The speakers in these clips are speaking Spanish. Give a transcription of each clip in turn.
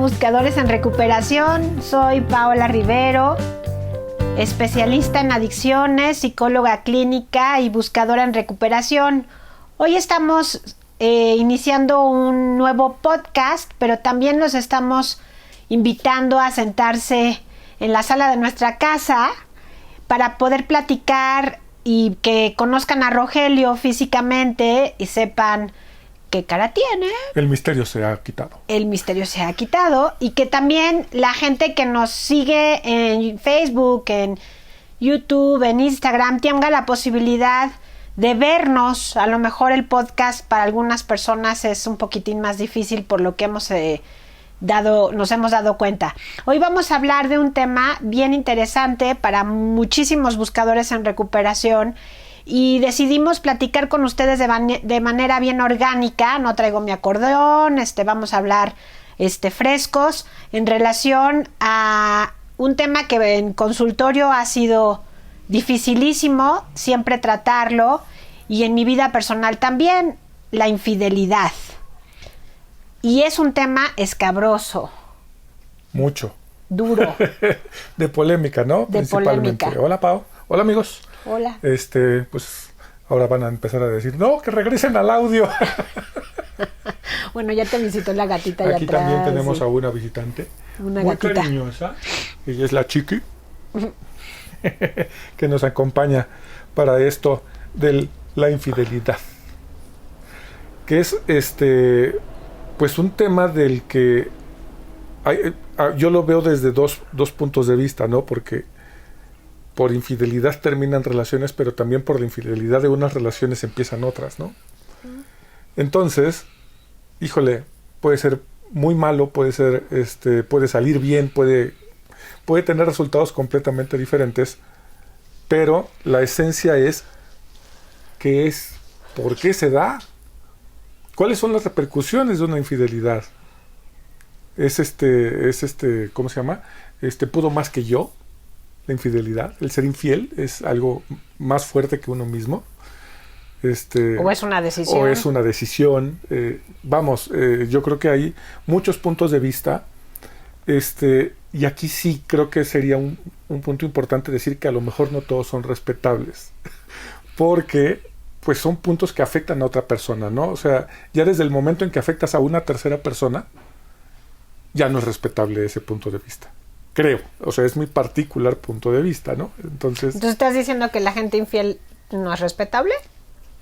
Buscadores en Recuperación. Soy Paola Rivero, especialista en adicciones, psicóloga clínica y buscadora en recuperación. Hoy estamos iniciando un nuevo podcast, pero también los estamos invitando a sentarse en la sala de nuestra casa para poder platicar y que conozcan a Rogelio físicamente y sepan qué cara tiene. El misterio se ha quitado. El misterio se ha quitado y que también la gente que nos sigue en Facebook, en YouTube, en Instagram, tenga la posibilidad de vernos. A lo mejor el podcast para algunas personas es un poquitín más difícil por lo que nos hemos dado cuenta. Hoy vamos a hablar de un tema bien interesante para muchísimos buscadores en recuperación y decidimos platicar con ustedes de manera bien orgánica. No traigo mi acordeón, vamos a hablar frescos en relación a un tema que en consultorio ha sido dificilísimo siempre tratarlo, y en mi vida personal también, la infidelidad. Y es un tema escabroso. Mucho. Duro. De polémica, ¿no? De principalmente. polémica. Hola, Pau. Hola, amigos. Hola. Pues ahora van a empezar a decir, no, que regresen al audio. Bueno, ya te visitó la gatita allá Aquí atrás. también tenemos sí. a una visitante. Una muy gatita cariñosa. Ella es la Chiqui. Que nos acompaña para esto de la infidelidad. Que es pues un tema del que yo lo veo desde dos puntos de vista, ¿no? Porque por infidelidad terminan relaciones, pero también por la infidelidad de unas relaciones empiezan otras, ¿no? Entonces, híjole, puede ser muy malo, puede ser, puede salir bien, puede tener resultados completamente diferentes, pero la esencia es ¿por qué se da? ¿Cuáles son las repercusiones de una infidelidad? ¿Cómo se llama? ¿Pudo más que yo? La infidelidad, el ser infiel es algo más fuerte que uno mismo. O es una decisión. O es una decisión. Yo creo que hay muchos puntos de vista. Y aquí sí creo que sería un punto importante decir que a lo mejor no todos son respetables. Porque pues son puntos que afectan a otra persona, ¿no? O sea, ya desde el momento en que afectas a una tercera persona, ya no es respetable ese punto de vista. Creo. O sea, es mi particular punto de vista, ¿no? Entonces, ¿estás diciendo que la gente infiel no es respetable?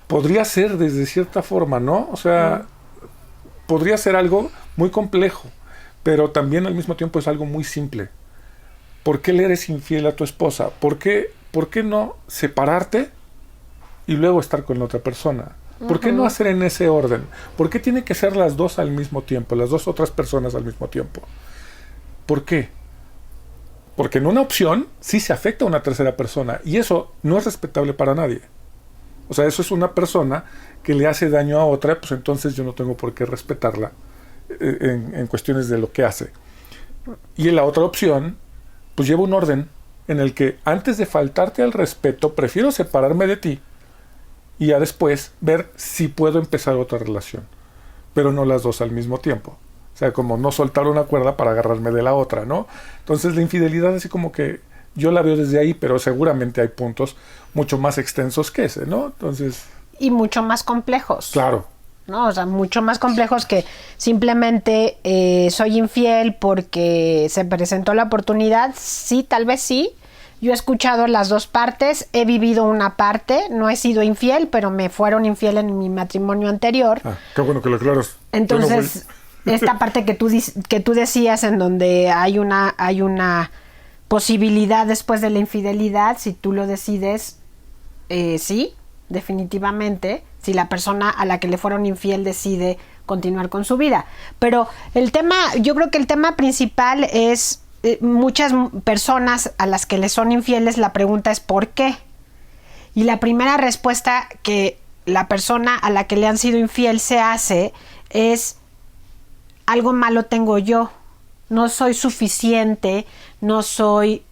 Podría ser desde cierta forma, ¿no? O sea, podría ser algo muy complejo, pero también al mismo tiempo es algo muy simple. ¿Por qué le eres infiel a tu esposa? ¿Por qué no separarte y luego estar con la otra persona? ¿Por qué no hacer en ese orden? ¿Por qué tiene que ser las dos al mismo tiempo, las dos otras personas al mismo tiempo? ¿Por qué? Porque en una opción sí se afecta a una tercera persona y eso no es respetable para nadie. O sea, eso es una persona que le hace daño a otra, pues entonces yo no tengo por qué respetarla en cuestiones de lo que hace. Y en la otra opción, pues lleva un orden en el que antes de faltarte al respeto, prefiero separarme de ti y ya después ver si puedo empezar otra relación, pero no las dos al mismo tiempo. O sea, como no soltar una cuerda para agarrarme de la otra, ¿no? Entonces la infidelidad así como que yo la veo desde ahí, pero seguramente hay puntos mucho más extensos que ese, ¿no? Entonces... Y mucho más complejos. Claro. ¿No? O sea, mucho más complejos que simplemente soy infiel porque se presentó la oportunidad. Sí, tal vez sí. Yo he escuchado las dos partes, he vivido una parte, no he sido infiel, pero me fueron infiel en mi matrimonio anterior. Qué bueno que lo aclaras. Entonces, esta parte que tú decías en donde hay una posibilidad después de la infidelidad, si tú lo decides, sí, definitivamente, si la persona a la que le fueron infiel decide continuar con su vida. Pero yo creo que el tema principal es muchas personas a las que le son infieles, la pregunta es ¿por qué? Y la primera respuesta que la persona a la que le han sido infiel se hace es: algo malo tengo yo, no soy suficiente, no soy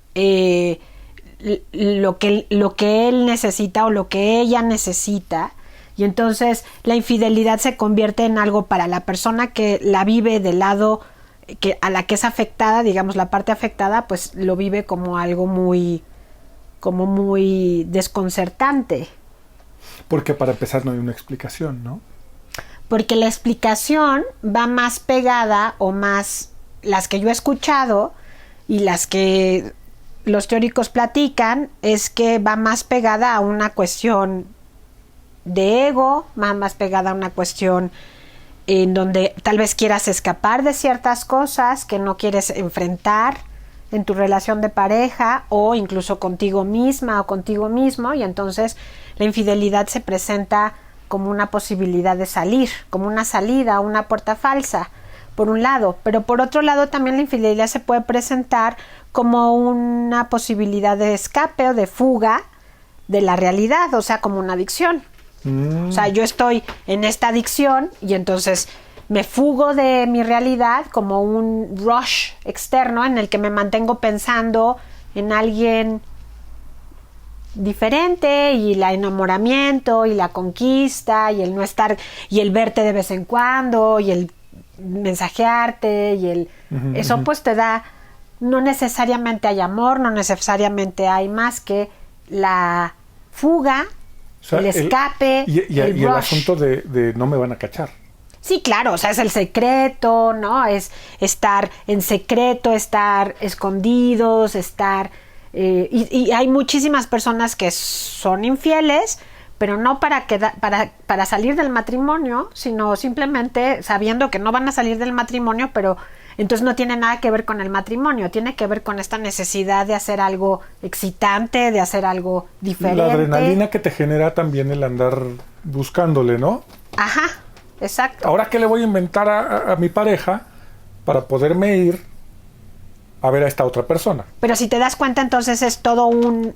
lo que él necesita o lo que ella necesita. Y entonces la infidelidad se convierte en algo para la persona que la vive del lado que a la que es afectada, digamos, la parte afectada, pues lo vive como algo muy desconcertante. Porque para empezar no hay una explicación, ¿no? Porque la explicación va más pegada, o más, las que yo he escuchado y las que los teóricos platican, es que va más pegada a una cuestión de ego, va más pegada a una cuestión en donde tal vez quieras escapar de ciertas cosas que no quieres enfrentar en tu relación de pareja, o incluso contigo misma o contigo mismo, y entonces la infidelidad se presenta como una posibilidad de salir, como una salida, una puerta falsa, por un lado, pero por otro lado también la infidelidad se puede presentar como una posibilidad de escape o de fuga de la realidad, o sea, como una adicción. O sea, yo estoy en esta adicción y entonces me fugo de mi realidad como un rush externo en el que me mantengo pensando en alguien diferente, y el enamoramiento y la conquista y el no estar, y el verte de vez en cuando y el mensajearte y el eso pues te da, no necesariamente hay amor, no necesariamente hay más que la fuga, o sea, el escape, el asunto de no me van a cachar. Sí, claro, o sea, es el secreto, ¿no? Es estar en secreto, estar escondidos, estar... y hay muchísimas personas que son infieles, pero no para salir del matrimonio, sino simplemente sabiendo que no van a salir del matrimonio, pero entonces no tiene nada que ver con el matrimonio, tiene que ver con esta necesidad de hacer algo excitante, de hacer algo diferente. La adrenalina que te genera también el andar buscándole, ¿no? Ajá, exacto. Ahora, ¿qué le voy a inventar a mi pareja para poderme ir a ver a esta otra persona? Pero si te das cuenta, entonces es todo un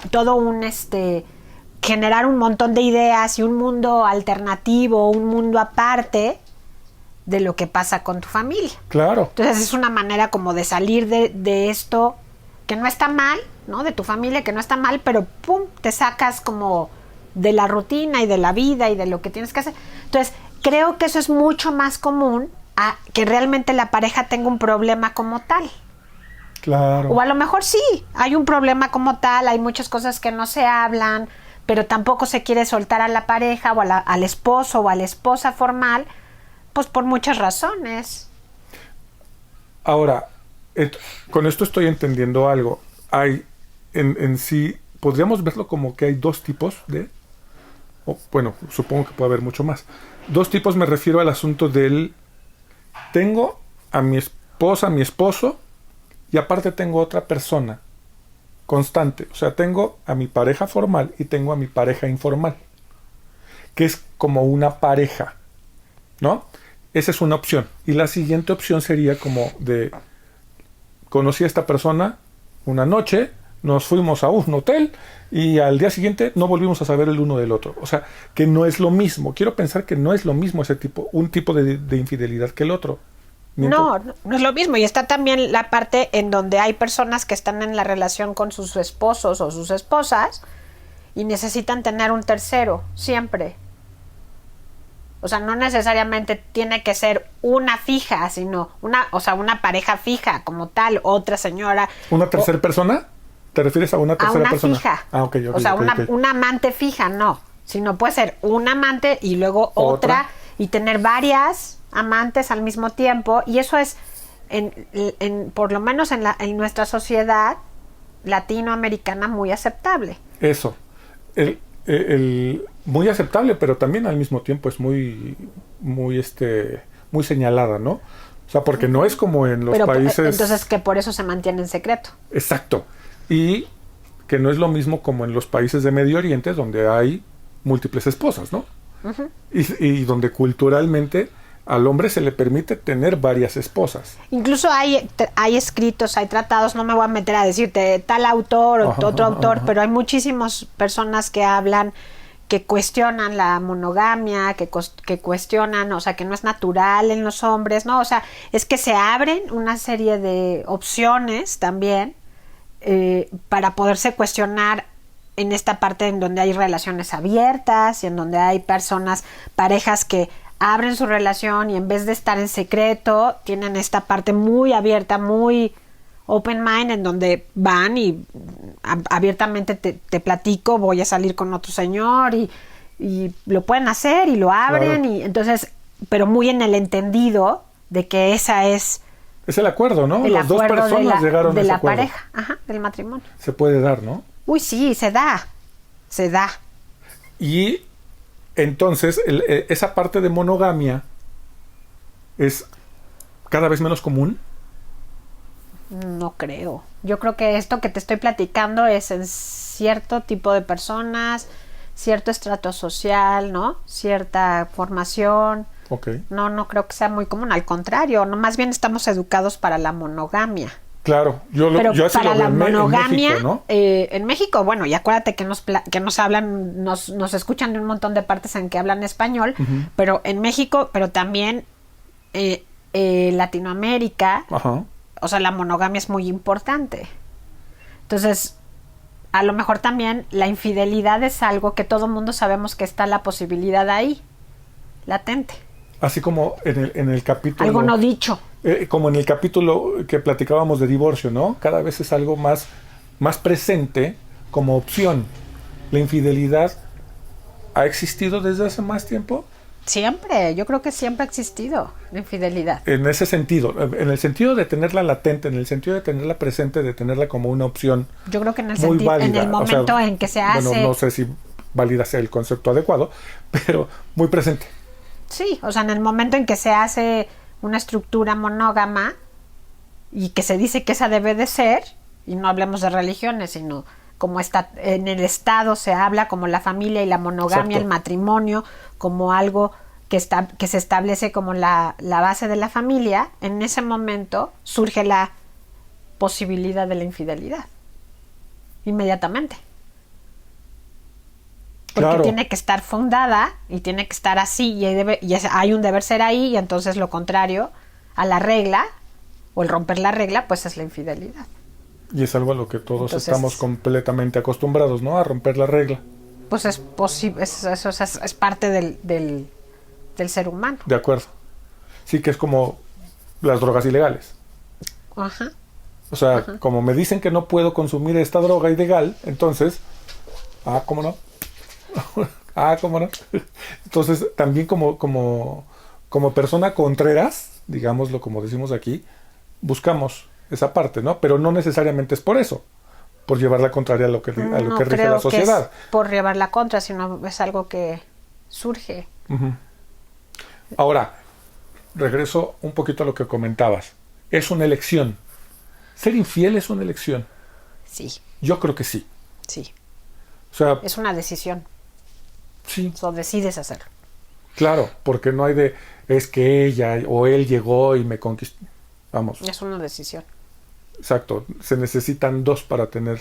generar un montón de ideas y un mundo alternativo, un mundo aparte de lo que pasa con tu familia. Claro. Entonces es una manera como de salir de esto que no está mal, ¿no? De tu familia, que no está mal, pero pum, te sacas como de la rutina y de la vida y de lo que tienes que hacer. Entonces, creo que eso es mucho más común a que realmente la pareja tenga un problema como tal. Claro. O a lo mejor sí, hay un problema como tal, hay muchas cosas que no se hablan, pero tampoco se quiere soltar a la pareja o al esposo o a la esposa formal, pues por muchas razones. Ahora, con esto estoy entendiendo algo. Hay, en sí, podríamos verlo como que hay dos tipos de... bueno, supongo que puede haber mucho más. Dos tipos, me refiero al asunto del... Tengo a mi esposa, a mi esposo, y aparte tengo otra persona constante. O sea, tengo a mi pareja formal y tengo a mi pareja informal, que es como una pareja, ¿no? Esa es una opción. Y la siguiente opción sería como de... Conocí a esta persona una noche, nos fuimos a un hotel y al día siguiente no volvimos a saber el uno del otro. O sea, que no es lo mismo. Quiero pensar que no es lo mismo ese tipo, un tipo de infidelidad que el otro. No es lo mismo. Y está también la parte en donde hay personas que están en la relación con sus esposos o sus esposas y necesitan tener un tercero, siempre. O sea, no necesariamente tiene que ser una fija, sino una pareja fija como tal, otra señora. ¿Una tercera persona? ¿Te refieres a una tercera persona? A una fija. Ah, okay, o sea, una amante fija, no. Sino puede ser un amante y luego otra y tener varias amantes al mismo tiempo. Y eso es, por lo menos en nuestra sociedad latinoamericana, muy aceptable. Eso. Muy aceptable, pero también al mismo tiempo es muy señalada, ¿no? O sea, porque no es como en los países... Entonces, que por eso se mantiene en secreto. Exacto. Y que no es lo mismo como en los países de Medio Oriente, donde hay múltiples esposas, ¿no? Uh-huh. Y donde culturalmente al hombre se le permite tener varias esposas. Incluso hay escritos, hay tratados, no me voy a meter a decirte tal autor o otro autor, pero hay muchísimas personas que hablan, que cuestionan la monogamia, que cuestionan, o sea, que no es natural en los hombres, ¿no? O sea, es que se abren una serie de opciones también para poderse cuestionar en esta parte en donde hay relaciones abiertas y en donde hay parejas que abren su relación y en vez de estar en secreto, tienen esta parte muy abierta, muy open mind, en donde van y abiertamente te platico, voy a salir con otro señor y lo pueden hacer y lo abren, y entonces, pero muy en el entendido de que esa es el acuerdo, ¿no? Las dos personas llegaron a ese acuerdo. De la pareja, ajá, del matrimonio. Se puede dar, ¿no? Uy, sí, se da. Y entonces esa parte de monogamia es cada vez menos común. No creo. Yo creo que esto que te estoy platicando es en cierto tipo de personas, cierto estrato social, ¿no? Cierta formación. Okay. No creo que sea muy común. Al contrario, no, más bien estamos educados para la monogamia. Claro, yo así para lo veo la monogamia, en México, ¿no? En México, bueno, y acuérdate que nos hablan, nos escuchan de un montón de partes en que hablan español, pero en México, pero también Latinoamérica, o sea, la monogamia es muy importante. Entonces, a lo mejor también la infidelidad es algo que todo mundo sabemos que está la posibilidad ahí, latente. Así como en el capítulo... Algo no dicho. Como en el capítulo que platicábamos de divorcio, ¿no? Cada vez es algo más presente como opción. ¿La infidelidad ha existido desde hace más tiempo? Siempre, yo creo que siempre ha existido la infidelidad. En ese sentido, en el sentido de tenerla latente, en el sentido de tenerla presente, de tenerla como una opción. Yo creo que en el muy sentido, válida, en el momento en que se hace... Bueno, no sé si válida sea el concepto adecuado, pero muy presente. Sí, o sea, en el momento en que se hace una estructura monógama y que se dice que esa debe de ser, y no hablemos de religiones, sino como está en el Estado se habla como la familia y la monogamia, exacto, el matrimonio, como algo que se establece como la base de la familia, en ese momento surge la posibilidad de la infidelidad. Inmediatamente. Porque claro, tiene que estar fundada y tiene que estar así y hay un deber ser ahí, y entonces lo contrario a la regla o el romper la regla pues es la infidelidad. Y es algo a lo que todos estamos completamente acostumbrados, ¿no? A romper la regla. Pues es posible, eso es parte del ser humano. De acuerdo. Sí, que es como las drogas ilegales. Ajá. O sea, como me dicen que no puedo consumir esta droga ilegal, entonces, ¿cómo no? ¿Cómo no? Entonces, también como persona contreras, digámoslo como decimos aquí, buscamos esa parte, ¿no? Pero no necesariamente es por eso, por llevar la contraria a lo que rige la sociedad. Que es por llevar la contra, sino es algo que surge. Ahora, regreso un poquito a lo que comentabas. Es una elección. ¿Ser infiel es una elección? Sí. Yo creo que sí. Sí. O sea, es una decisión. Sí. O decides hacerlo. Claro, porque no hay es que ella o él llegó y me conquistó. Vamos. Es una decisión. Exacto. Se necesitan dos para tener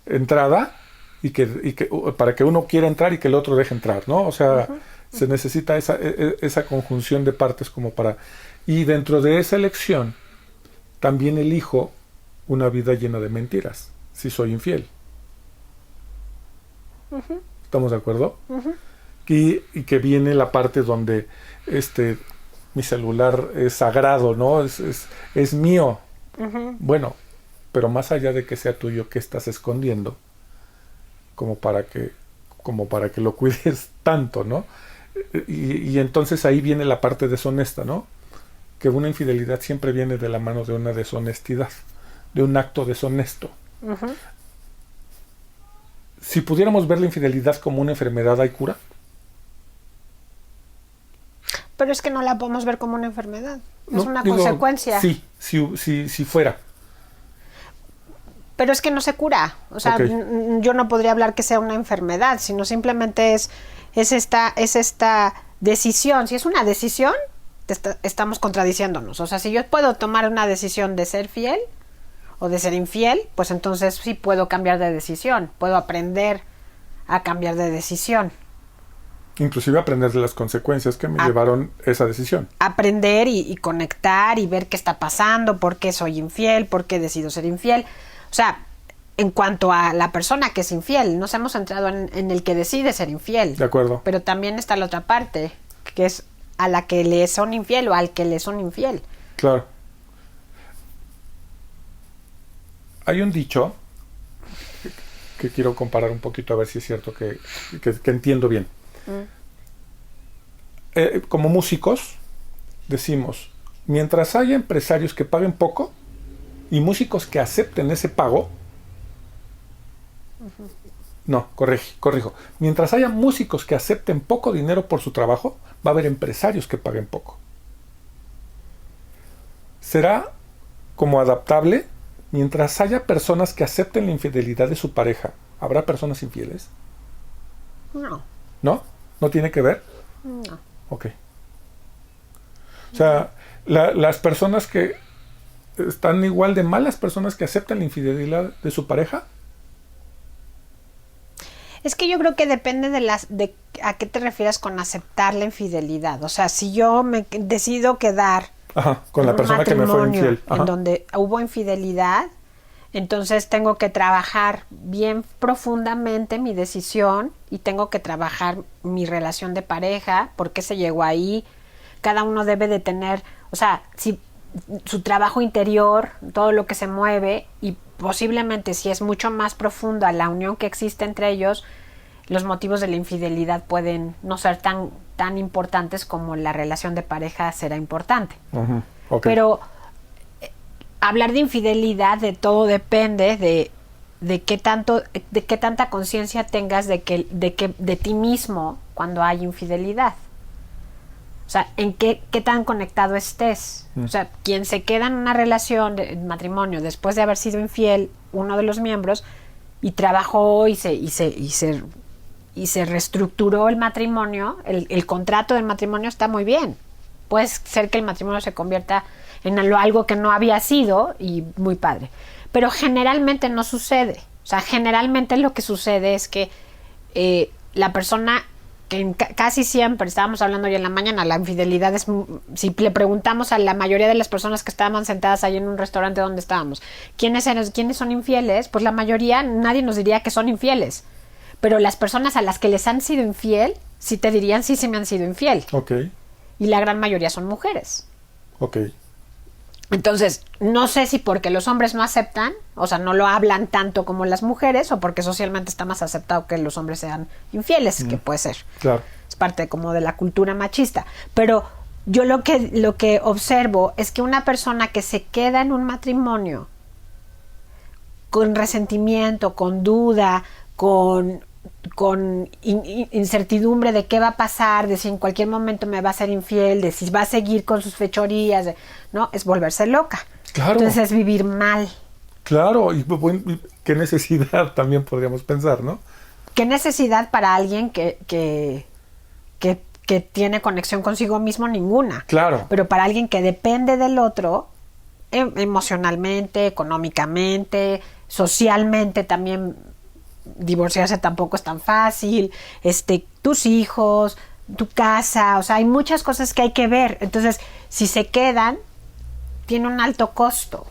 entrada y que para que uno quiera entrar y que el otro deje entrar, ¿no? O sea, se necesita esa conjunción de partes como para... Y dentro de esa elección también elijo una vida llena de mentiras, si soy infiel. ¿Estamos de acuerdo? Y que viene la parte donde mi celular es sagrado, ¿no? Es mío. Bueno, pero más allá de que sea tuyo, ¿qué estás escondiendo? Como para que lo cuides tanto, ¿no? Y entonces ahí viene la parte deshonesta, ¿no? Que una infidelidad siempre viene de la mano de una deshonestidad, de un acto deshonesto. Si pudiéramos ver la infidelidad como una enfermedad, ¿hay cura? Pero es que no la podemos ver como una enfermedad. Es una consecuencia. Sí, si fuera. Pero es que no se cura. O sea, yo no podría hablar que sea una enfermedad, sino simplemente es esta decisión. Si es una decisión, estamos contradiciéndonos. O sea, si yo puedo tomar una decisión de ser fiel o de ser infiel, pues entonces sí puedo cambiar de decisión. Puedo aprender a cambiar de decisión. Inclusive aprender de las consecuencias que me llevaron esa decisión. Aprender y conectar y ver qué está pasando, por qué soy infiel, por qué decido ser infiel. O sea, en cuanto a la persona que es infiel, nos hemos centrado en el que decide ser infiel. De acuerdo. Pero también está la otra parte, que es a la que le son infiel o al que le son infiel. Claro. Hay un dicho que quiero comparar un poquito a ver si es cierto que entiendo bien. Como músicos decimos, mientras haya empresarios que paguen poco y músicos que acepten ese pago, no, corrijo. Mientras haya músicos que acepten poco dinero por su trabajo, va a haber empresarios que paguen poco. Será como adaptable. Mientras haya personas que acepten la infidelidad de su pareja, ¿habrá personas infieles? No. ¿No? ¿No tiene que ver? No. Ok. O sea, las personas que están igual de mal, las personas que aceptan la infidelidad de su pareja. Es que yo creo que depende de a qué te refieres con aceptar la infidelidad. O sea, si yo me decido quedar con la persona que me fue infiel, en donde hubo infidelidad, entonces tengo que trabajar bien profundamente mi decisión y tengo que trabajar mi relación de pareja, por qué se llegó ahí. Cada uno debe de tener, o sea, si su trabajo interior, todo lo que se mueve, y posiblemente si es mucho más profunda la unión que existe entre ellos, los motivos de la infidelidad pueden no ser tan importantes como la relación de pareja será importante. Okay. Pero hablar de infidelidad, de todo depende de qué tanta conciencia tengas de ti mismo cuando hay infidelidad. O sea, en qué tan conectado estés. O sea, quien se queda en una relación de matrimonio después de haber sido infiel uno de los miembros y trabajó y se reestructuró el matrimonio, el contrato del matrimonio está muy bien. Puede ser que el matrimonio se convierta en algo que no había sido y muy padre. Pero generalmente no sucede. O sea, generalmente lo que sucede es que la persona que casi siempre, estábamos hablando hoy en la mañana, la infidelidad es, si le preguntamos a la mayoría de las personas que estaban sentadas ahí en un restaurante donde estábamos, ¿quiénes son infieles? Pues la mayoría, nadie nos diría que son infieles. Pero las personas a las que les han sido infiel, sí te dirían, sí me han sido infiel. Okay. Y la gran mayoría son mujeres. Okay. Entonces, no sé si porque los hombres no aceptan, o sea, no lo hablan tanto como las mujeres, o porque socialmente está más aceptado que los hombres sean infieles, que puede ser. Claro. Es parte como de la cultura machista. Pero yo lo que observo es que una persona que se queda en un matrimonio con resentimiento, con duda, con incertidumbre de qué va a pasar, de si en cualquier momento me va a ser infiel, de si va a seguir con sus fechorías, ¿no? Es volverse loca. Claro. Entonces es vivir mal. Claro, y qué necesidad también podríamos pensar, ¿no? ¿Qué necesidad para alguien que tiene conexión consigo mismo? Ninguna. Claro. Pero para alguien que depende del otro, emocionalmente, económicamente, socialmente también, divorciarse tampoco es tan fácil, tus hijos, tu casa, o sea, hay muchas cosas que hay que ver. Entonces, si se quedan, tiene un alto costo.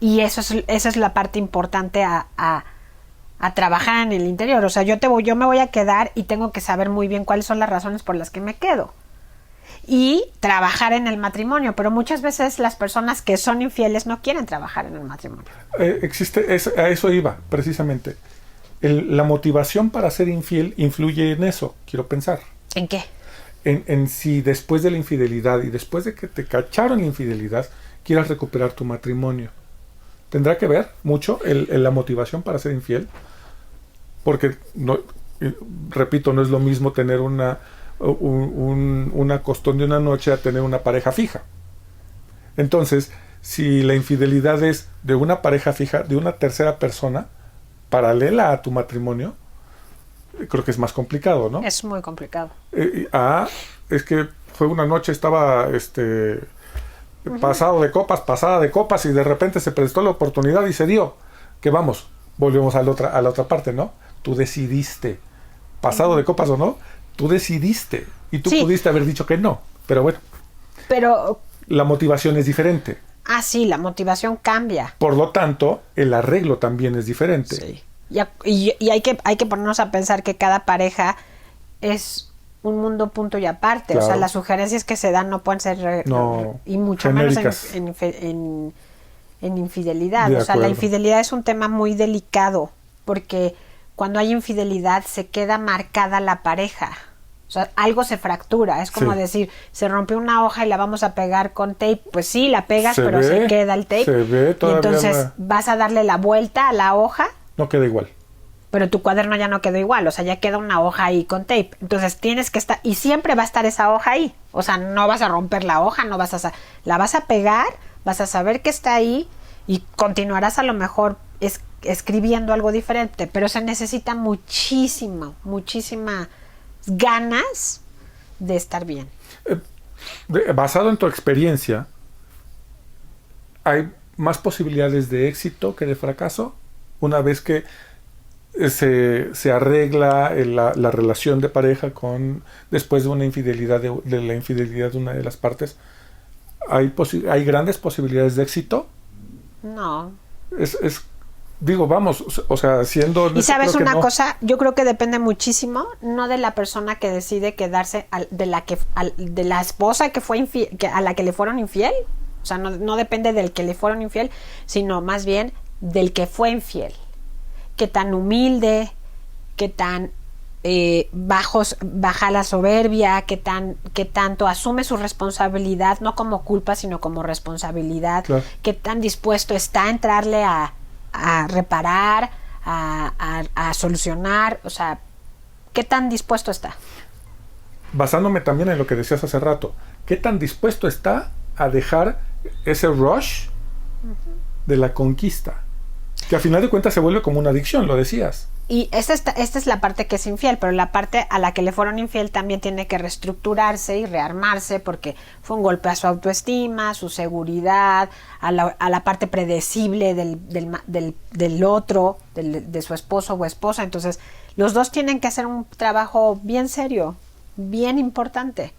Y esa es la parte importante a trabajar en el interior. O sea, yo me voy a quedar y tengo que saber muy bien cuáles son las razones por las que me quedo. Y trabajar en el matrimonio. Pero muchas veces las personas que son infieles no quieren trabajar en el matrimonio. A eso iba, precisamente. La motivación para ser infiel influye en eso, quiero pensar. ¿En qué? En si después de la infidelidad y después de que te cacharon la infidelidad, quieras recuperar tu matrimonio. ¿Tendrá que ver mucho la motivación para ser infiel? Porque, repito, no es lo mismo tener una costón de una noche a tener una pareja fija. Entonces, si la infidelidad es de una pareja fija, de una tercera persona, paralela a tu matrimonio, creo que es más complicado, ¿no? Es muy complicado. Es que fue una noche, estaba pasada de copas y de repente se prestó la oportunidad y se dio. Que vamos, volvemos a la otra parte, ¿no? Tú decidiste, pasado de copas o no, tú decidiste y tú pudiste haber dicho que no, pero bueno. Pero la motivación es diferente. Sí, la motivación cambia. Por lo tanto, el arreglo también es diferente. Sí. Y hay que ponernos a pensar que cada pareja es un mundo punto y aparte. Claro. O sea, las sugerencias que se dan no pueden ser No, y mucho genéricas. menos en infidelidad. De O sea, la acuerdo. infidelidad es un tema muy delicado porque cuando hay infidelidad se queda marcada la pareja. O sea, algo se fractura. Es como Sí. decir, se rompió una hoja y la vamos a pegar con tape. Pues sí, la pegas, Se pero ve, se queda el tape. se ve y todavía entonces la- vas a darle la vuelta a la hoja, No queda igual. pero tu cuaderno ya no quedó igual. O sea, ya queda una hoja ahí con tape. Entonces tienes que estar, y siempre va a estar esa hoja ahí. O sea, no vas a romper la hoja, no vas a, la vas a pegar, vas a saber que está ahí y continuarás a lo mejor escribiendo algo diferente, pero se necesita muchísimas ganas de estar bien. Basado en tu experiencia, ¿hay más posibilidades de éxito que de fracaso? Una vez que se arregla la relación de pareja después de una infidelidad, de la infidelidad de una de las partes, ¿hay grandes posibilidades de éxito? No. Digo, vamos, o sea, siendo... Y sabes creo que una no. cosa, yo creo que depende muchísimo, no de la persona que decide quedarse, de la esposa que fue a la que le fueron infiel, o sea, no depende del que le fueron infiel, sino más bien del que fue infiel. Qué tan humilde, qué tan baja la soberbia, qué tanto asume su responsabilidad, no como culpa, sino como responsabilidad, Claro. qué tan dispuesto está a entrarle a reparar, a solucionar, o sea, ¿qué tan dispuesto está? Basándome también en lo que decías hace rato, ¿qué tan dispuesto está a dejar ese rush de la conquista? Que a final de cuentas se vuelve como una adicción, lo decías. Y esta es la parte que es infiel, pero la parte a la que le fueron infiel también tiene que reestructurarse y rearmarse porque fue un golpe a su autoestima, a su seguridad, a la parte predecible del otro, de su esposo o esposa. Entonces, los dos tienen que hacer un trabajo bien serio, bien importante.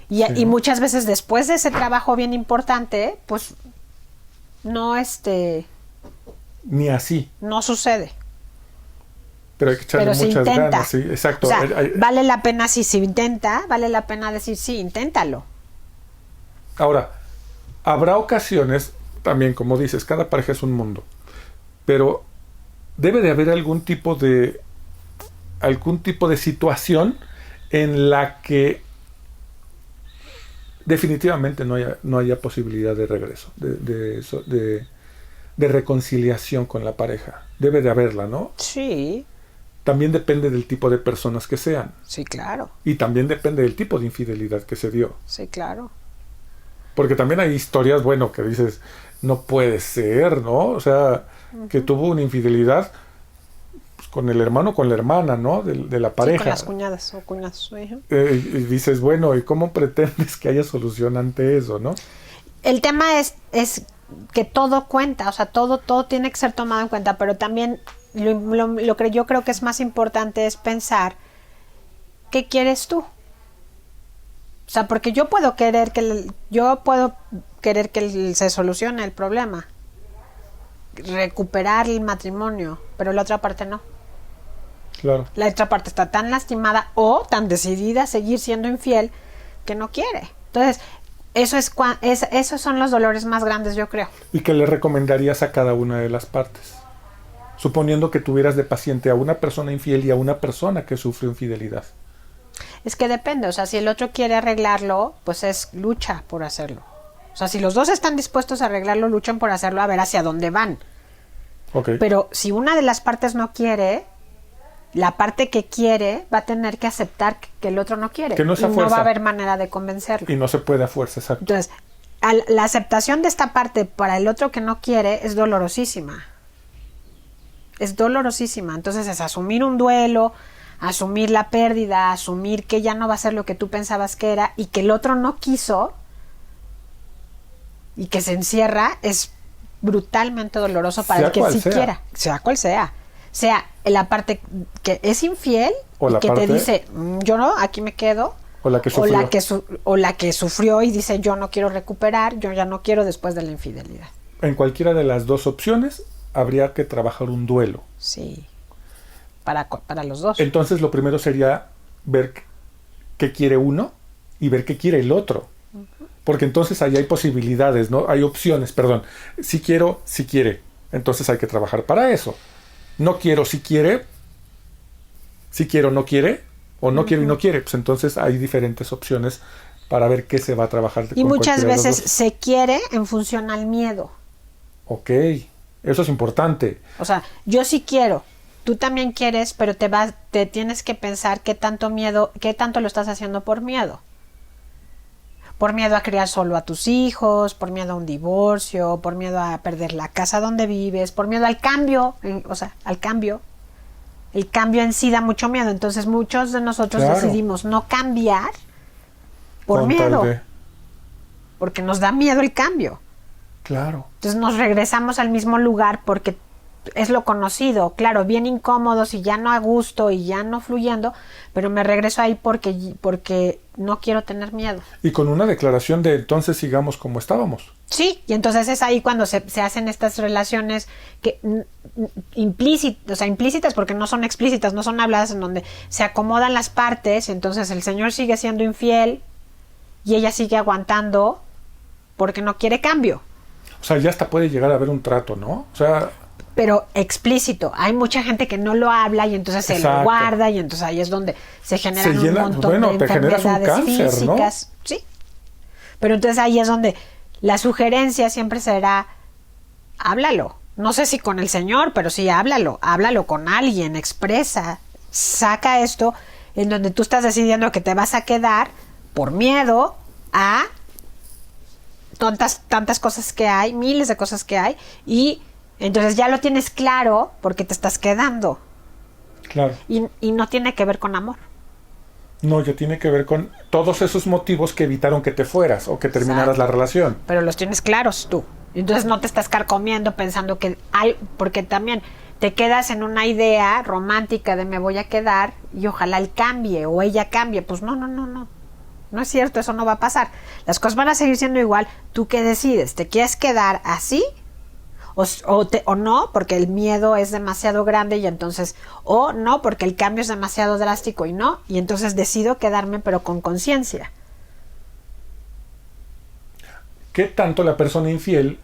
Sí. Y muchas veces después de ese trabajo bien importante, pues no Ni así, no sucede. pero hay que echarle Pero se muchas intenta. ganas, sí, exacto. O sea, vale la pena si se intenta, vale la pena decir sí, inténtalo. Ahora, habrá ocasiones, también como dices, cada pareja es un mundo, pero debe de haber algún tipo de situación en la que definitivamente no haya posibilidad de regreso, de reconciliación con la pareja. Debe de haberla, ¿no? Sí, También depende del tipo de personas que sean. sí, claro, Y también depende del tipo de infidelidad que se dio. sí, claro. Porque también hay historias, bueno, que dices, no puede ser, ¿no? O sea, que tuvo una infidelidad pues, con el hermano o con la hermana, ¿no? De la Sí, pareja. con las cuñadas o cuñados. Ujú. Y dices, bueno, ¿y cómo pretendes que haya solución ante eso, no? El tema es que todo cuenta, o sea, todo tiene que ser tomado en cuenta, pero también lo que yo creo que es más importante es pensar ¿qué quieres tú? O sea, porque yo puedo querer que se solucione el problema, recuperar el matrimonio, pero la otra parte no. Claro. La otra parte está tan lastimada o tan decidida a seguir siendo infiel que no quiere. Entonces, esos son los dolores más grandes, yo creo. ¿Y qué le recomendarías a cada una de las partes? Suponiendo que tuvieras de paciente a una persona infiel y a una persona que sufrió infidelidad. Es que depende, o sea, si el otro quiere arreglarlo, pues es lucha por hacerlo. O sea, si los dos están dispuestos a arreglarlo, luchan por hacerlo a ver hacia dónde van. Ok. Pero si una de las partes no quiere, la parte que quiere va a tener que aceptar que el otro no quiere. Que no es y a no fuerza. va a haber manera de convencerlo. Y no se puede a fuerza, exacto. Entonces, la aceptación de esta parte para el otro que no quiere es dolorosísima. Es dolorosísima. Entonces es asumir un duelo, asumir la pérdida, asumir que ya no va a ser lo que tú pensabas que era y que el otro no quiso y que se encierra, es brutalmente doloroso para Sea el que cual sí sea. quiera, sea cual sea. Sea la parte que es infiel O y la que parte- te dice, yo no, aquí me quedo. O la que O sufrió. la que sufrió y dice, yo no quiero recuperar, yo ya no quiero después de la infidelidad. En cualquiera de las dos opciones habría que trabajar un duelo. Sí, para los dos. Entonces lo primero sería ver qué quiere uno y ver qué quiere el otro. Porque entonces ahí hay posibilidades, ¿no? Hay opciones, perdón. Si quiero, si quiere. Entonces hay que trabajar para eso. No quiero, si quiere. Si quiero, no quiere. O no quiero y no quiere. Pues entonces hay diferentes opciones para ver qué se va a trabajar. Y muchas veces se quiere en función al miedo. Ok, eso es importante. O sea, yo sí quiero. Tú también quieres, pero te tienes que pensar qué tanto lo estás haciendo por miedo. Por miedo a criar solo a tus hijos, por miedo a un divorcio, por miedo a perder la casa donde vives, por miedo al cambio, al cambio. El cambio en sí da mucho miedo, entonces muchos de nosotros decidimos no cambiar por miedo, porque nos da miedo el cambio. Claro. Entonces nos regresamos al mismo lugar porque es lo conocido, claro, bien incómodos y ya no a gusto y ya no fluyendo, pero me regreso ahí porque no quiero tener miedo. Y con una declaración de entonces sigamos como estábamos. Sí, y entonces es ahí cuando se hacen estas relaciones que implícitas porque no son explícitas, no son habladas, en donde se acomodan las partes, entonces el señor sigue siendo infiel y ella sigue aguantando porque no quiere cambio. O sea, ya hasta puede llegar a haber un trato, ¿no? O sea... Pero explícito. Hay mucha gente que no lo habla y entonces se lo guarda y entonces ahí es donde se generan un montón de enfermedades físicas. Sí. Pero entonces ahí es donde la sugerencia siempre será, háblalo. No sé si con el señor, pero sí háblalo con alguien, expresa, saca esto en donde tú estás decidiendo que te vas a quedar por miedo a tantas cosas que hay, miles de cosas que hay, y entonces ya lo tienes claro porque te estás quedando. Claro. Y no tiene que ver con amor. No, ya tiene que ver con todos esos motivos que evitaron que te fueras o que terminaras la relación. Pero los tienes claros tú. Entonces no te estás carcomiendo pensando que hay, porque también te quedas en una idea romántica de me voy a quedar y ojalá él cambie o ella cambie. Pues no. No es cierto, eso no va a pasar. Las cosas van a seguir siendo igual. ¿Tú qué decides? ¿Te quieres quedar así? O no, porque el miedo es demasiado grande y entonces, o no, porque el cambio es demasiado drástico y entonces decido quedarme pero con conciencia. ¿Qué tanto la persona infiel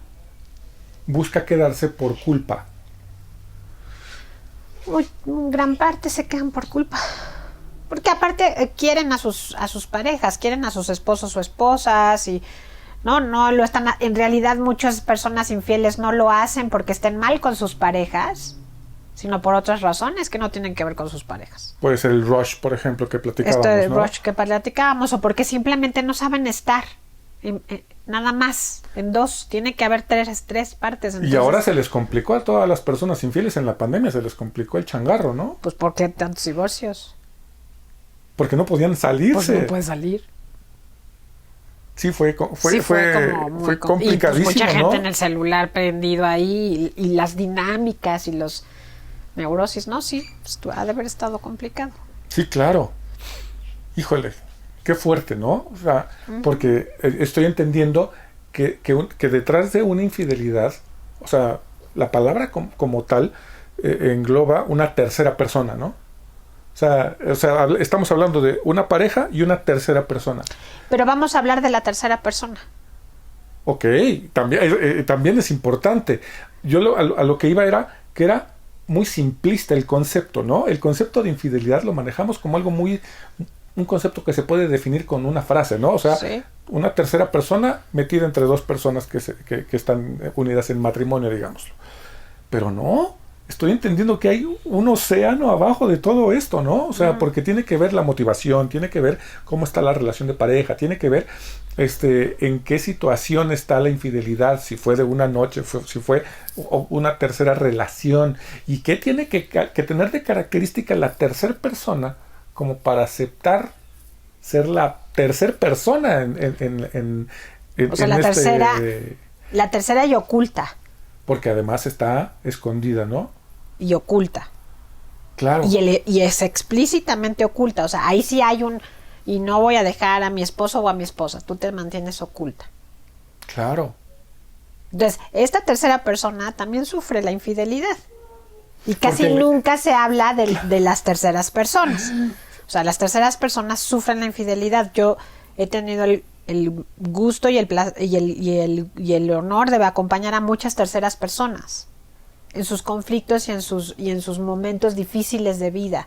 busca quedarse por culpa? Gran parte se quedan por culpa. Porque aparte quieren a sus parejas, quieren a sus esposos o esposas y no lo están. En realidad muchas personas infieles no lo hacen porque estén mal con sus parejas, sino por otras razones que no tienen que ver con sus parejas. Puede ser el rush, por ejemplo, que platicábamos, el rush que platicábamos, o porque simplemente no saben estar nada más en dos. Tiene que haber tres partes. Entonces, y ahora se les complicó a todas las personas infieles en la pandemia, se les complicó el changarro, ¿no? Pues ¿por qué tantos divorcios? Porque no podían salirse. Pues no pueden salir. Sí, fue complicadísimo, y pues mucha gente, ¿no? en el celular prendido ahí y las dinámicas y los neurosis, ¿no? Sí, pues ha de haber estado complicado. Sí, claro. Híjole, qué fuerte, ¿no? O sea, porque estoy entendiendo que detrás de una infidelidad, o sea, la palabra como tal engloba una tercera persona, ¿no? O sea, estamos hablando de una pareja y una tercera persona. Pero vamos a hablar de la tercera persona. Ok, también es importante. Yo a lo que iba era que era muy simplista el concepto, ¿no? El concepto de infidelidad lo manejamos como algo un concepto que se puede definir con una frase, ¿no? O sea, sí, una tercera persona metida entre dos personas que están unidas en matrimonio, digámoslo. Pero no, estoy entendiendo que hay un océano abajo de todo esto, ¿no? O sea, porque tiene que ver la motivación, tiene que ver cómo está la relación de pareja, tiene que ver en qué situación está la infidelidad, si fue de una noche, si fue una tercera relación, y qué tiene que tener de característica la tercera persona como para aceptar ser la tercera persona o sea, la tercera y oculta. Porque además está escondida, ¿no? Y oculta. Claro. Y es explícitamente oculta. O sea, ahí sí hay y no voy a dejar a mi esposo o a mi esposa. Tú te mantienes oculta. Claro. Entonces, esta tercera persona también sufre la infidelidad. Y casi nunca se habla de las terceras personas. O O sea, las terceras personas sufren la infidelidad. Yo he tenido el gusto y el honor de acompañar a muchas terceras personas en sus conflictos y en sus momentos difíciles de vida.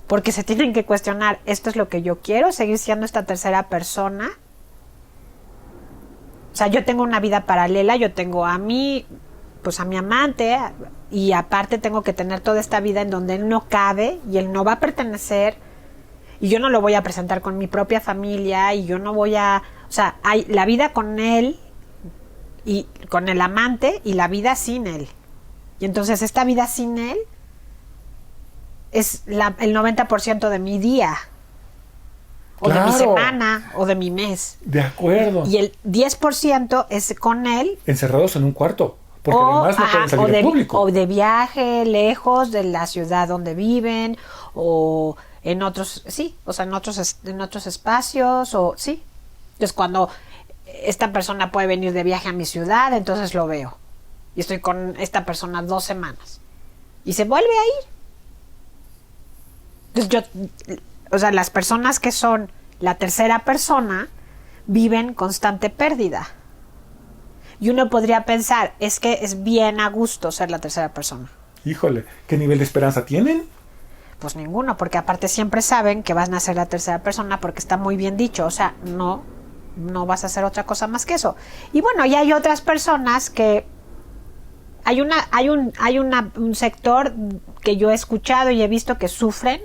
Porque se tienen que cuestionar, ¿esto es lo que yo quiero? ¿Seguir siendo esta tercera persona? O sea, yo tengo una vida paralela, yo tengo a mí, pues a mi amante, y aparte tengo que tener toda esta vida en donde él no cabe y él no va a pertenecer, y yo no lo voy a presentar con mi propia familia, y yo no voy a... O sea, hay la vida con él y con el amante y la vida sin él. Y entonces esta vida sin él es el 90% de mi día. O de mi semana, o de mi mes. De acuerdo. Y el 10% es con él. Encerrados en un cuarto. Porque además no pueden salir en público. O de viaje lejos de la ciudad donde viven, o en otros, sí, o sea, en otros espacios, o sí. Entonces cuando esta persona puede venir de viaje a mi ciudad, entonces lo veo. Y estoy con esta persona 2 semanas. Y se vuelve a ir. Entonces o sea, las personas que son la tercera persona viven constante pérdida. Y uno podría pensar, es que es bien a gusto ser la tercera persona. Híjole, ¿qué nivel de esperanza tienen? Pues ninguno, porque aparte siempre saben que van a ser la tercera persona porque está muy bien dicho. O sea, no vas a hacer otra cosa más que eso. Y bueno, y hay otras personas que... Hay un sector que yo he escuchado y he visto que sufren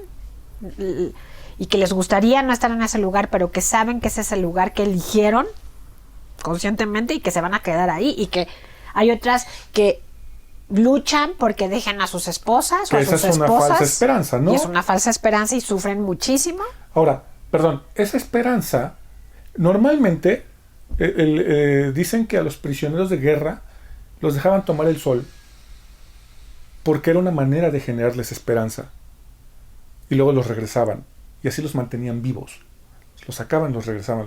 y que les gustaría no estar en ese lugar, pero que saben que ese es el lugar que eligieron conscientemente y que se van a quedar ahí, y que hay otras que luchan porque dejen a sus esposas o a sus esposas. Esa es una falsa esperanza, ¿no? Y es una falsa esperanza y sufren muchísimo. Ahora, perdón, esa esperanza, normalmente dicen que a los prisioneros de guerra los dejaban tomar el sol porque era una manera de generarles esperanza. Y luego los regresaban. Y así los mantenían vivos. Los sacaban, los regresaban,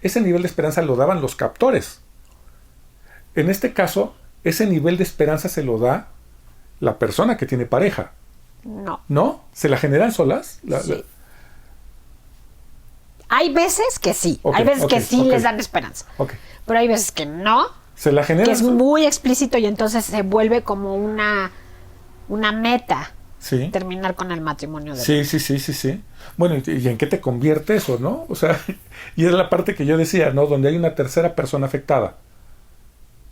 Ese nivel de esperanza lo daban los captores. En este caso, ese nivel de esperanza se lo da la persona que tiene pareja. No. ¿No? ¿Se la generan solas? Sí. Hay veces que sí. Hay veces que sí les dan esperanza. Pero hay veces que no. Se la generan. Que es muy explícito y entonces se vuelve como una meta. Sí. Terminar con el matrimonio de Sí. Bueno, ¿y en qué te convierte eso, no? O sea, y es la parte que yo decía, ¿no? Donde hay una tercera persona afectada.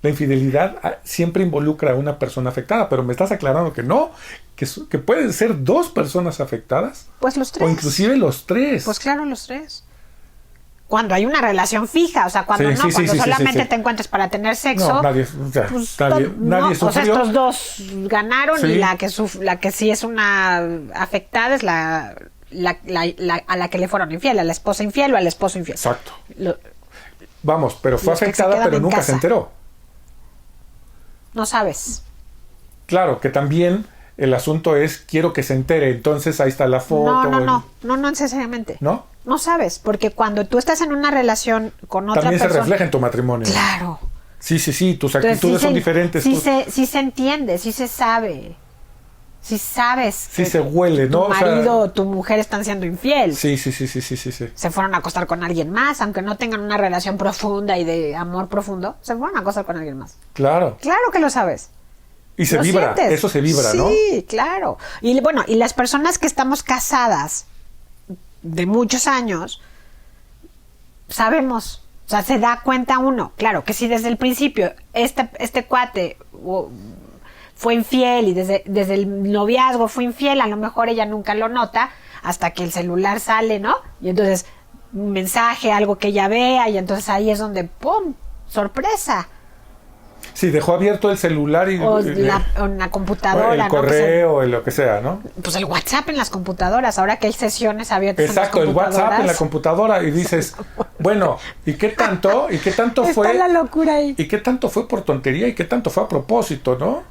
La infidelidad siempre involucra a una persona afectada, pero me estás aclarando que no, que pueden ser 2 personas afectadas. Pues los 3. O inclusive los 3. Pues claro, los 3. Cuando hay una relación fija, o sea, cuando solamente te encuentras para tener sexo, no, nadie sufrió. O sea, estos 2 ganaron y la que sí es una afectada es a la que le fueron infiel, a la esposa infiel o al esposo infiel. Exacto. Vamos, pero fue afectada, pero nunca se enteró. No sabes. Claro, que también el asunto es, quiero que se entere, entonces ahí está la foto. No necesariamente. ¿No? No sabes, porque cuando tú estás en una relación con otra persona... También se refleja en tu matrimonio. Claro. Sí, tus actitudes son diferentes. Sí se entiende, sí se sabe. Sí sabes. Sí se huele, ¿no? Tu marido o tu mujer están siendo infiel. Sí. Se fueron a acostar con alguien más, aunque no tengan una relación profunda y de amor profundo, se fueron a acostar con alguien más. Claro. Claro que lo sabes. Y se vibra, sientes. Eso se vibra, ¿no? Sí, claro. Y bueno, y las personas que estamos casadas de muchos años, sabemos, o sea, se da cuenta uno, claro, que si desde el principio este cuate fue infiel y desde el noviazgo fue infiel, a lo mejor ella nunca lo nota hasta que el celular sale, ¿no? Y entonces un mensaje, algo que ella vea, y entonces ahí es donde ¡pum! Sorpresa. Sí, dejó abierto el celular y... O una computadora, el correo, lo que sea, ¿no? Pues el WhatsApp en las computadoras, ahora que hay sesiones abiertas. Exacto, el WhatsApp en la computadora, y dices, bueno, ¿y qué tanto fue? Está la locura ahí. ¿Y qué tanto fue por tontería y qué tanto fue a propósito, no?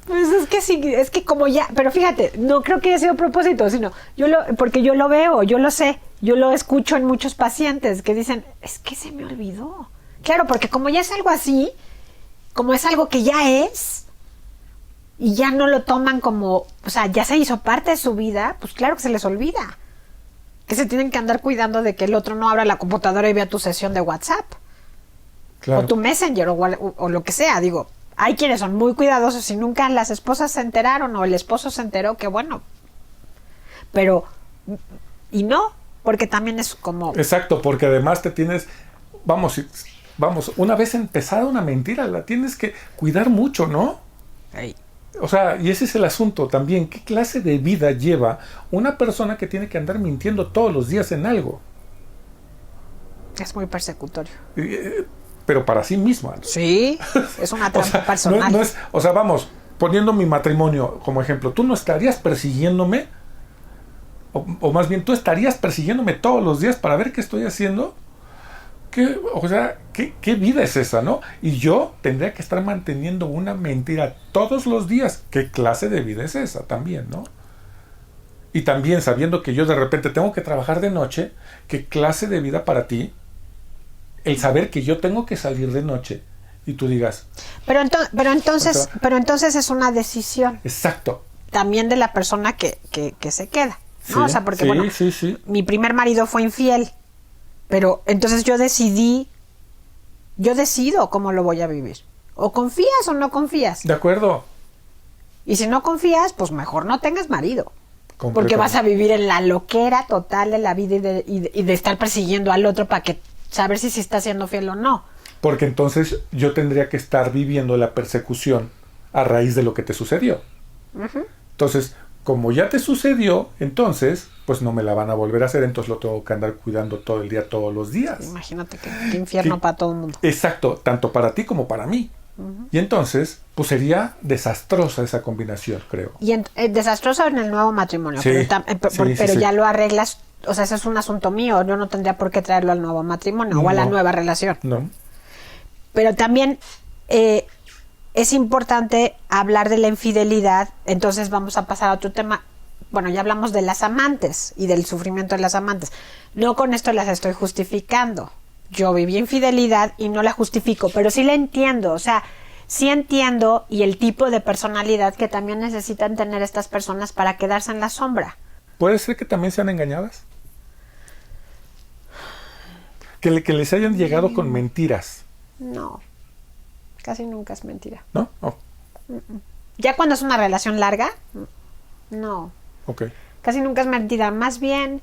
Pues es que sí, es que como ya, pero fíjate, no creo que haya sido a propósito, sino porque yo lo veo, yo lo sé, yo lo escucho en muchos pacientes que dicen, es que se me olvidó. Claro, porque como ya es algo así, como es algo que ya es, y ya no lo toman como, o sea, ya se hizo parte de su vida, pues claro que se les olvida. Que se tienen que andar cuidando de que el otro no abra la computadora y vea tu sesión de WhatsApp. Claro. O tu Messenger o lo que sea. Digo, hay quienes son muy cuidadosos y nunca las esposas se enteraron o el esposo se enteró, que bueno. Pero, y no, porque también es como... Exacto, porque además te tienes, vamos, una vez empezada una mentira, la tienes que cuidar mucho, ¿no? Hey. O sea, y ese es el asunto también. ¿Qué clase de vida lleva una persona que tiene que andar mintiendo todos los días en algo? Es muy persecutorio. Pero para sí misma. Sí, es una trampa o sea, personal. No es, o sea, vamos, poniendo mi matrimonio como ejemplo, ¿tú no estarías persiguiéndome? O más bien, ¿tú estarías persiguiéndome todos los días para ver qué estoy haciendo? ¿Qué vida es esa, no? Y yo tendría que estar manteniendo una mentira todos los días. ¿Qué clase de vida es esa también, no? Y también sabiendo que yo de repente tengo que trabajar de noche, ¿qué clase de vida para ti el saber que yo tengo que salir de noche y tú digas... Pero entonces es una decisión. Exacto. También de la persona que se queda, ¿no? Sí, O sea, porque sí, bueno, sí. mi primer marido fue infiel, pero entonces yo decido cómo lo voy a vivir. O confías o no confías. De acuerdo. Y si no confías, pues mejor no tengas marido. Porque vas a vivir en la loquera total de la vida y de estar persiguiendo al otro para que saber si está siendo fiel o no. Porque entonces yo tendría que estar viviendo la persecución a raíz de lo que te sucedió. Uh-huh. Entonces, como ya te sucedió, entonces, pues no me la van a volver a hacer, entonces lo tengo que andar cuidando todo el día, todos los días. Imagínate qué infierno para todo el mundo. Exacto, tanto para ti como para mí. Uh-huh. Y entonces, pues sería desastrosa esa combinación, creo. Y desastrosa en el nuevo matrimonio, sí, pero ya lo arreglas, o sea, eso es un asunto mío, yo no tendría por qué traerlo al nuevo matrimonio o a la nueva relación. No. Pero también es importante hablar de la infidelidad, entonces vamos a pasar a otro tema. Bueno, ya hablamos de las amantes y del sufrimiento de las amantes. No con esto las estoy justificando. Yo viví infidelidad y no la justifico, pero sí la entiendo, o sea, sí entiendo y el tipo de personalidad que también necesitan tener estas personas para quedarse en la sombra. ¿Puede ser que también sean engañadas? Que les hayan llegado con mentiras. No, casi nunca es mentira. ¿No? Oh. Ya cuando es una relación larga, no. Ok. Casi nunca es mentira, más bien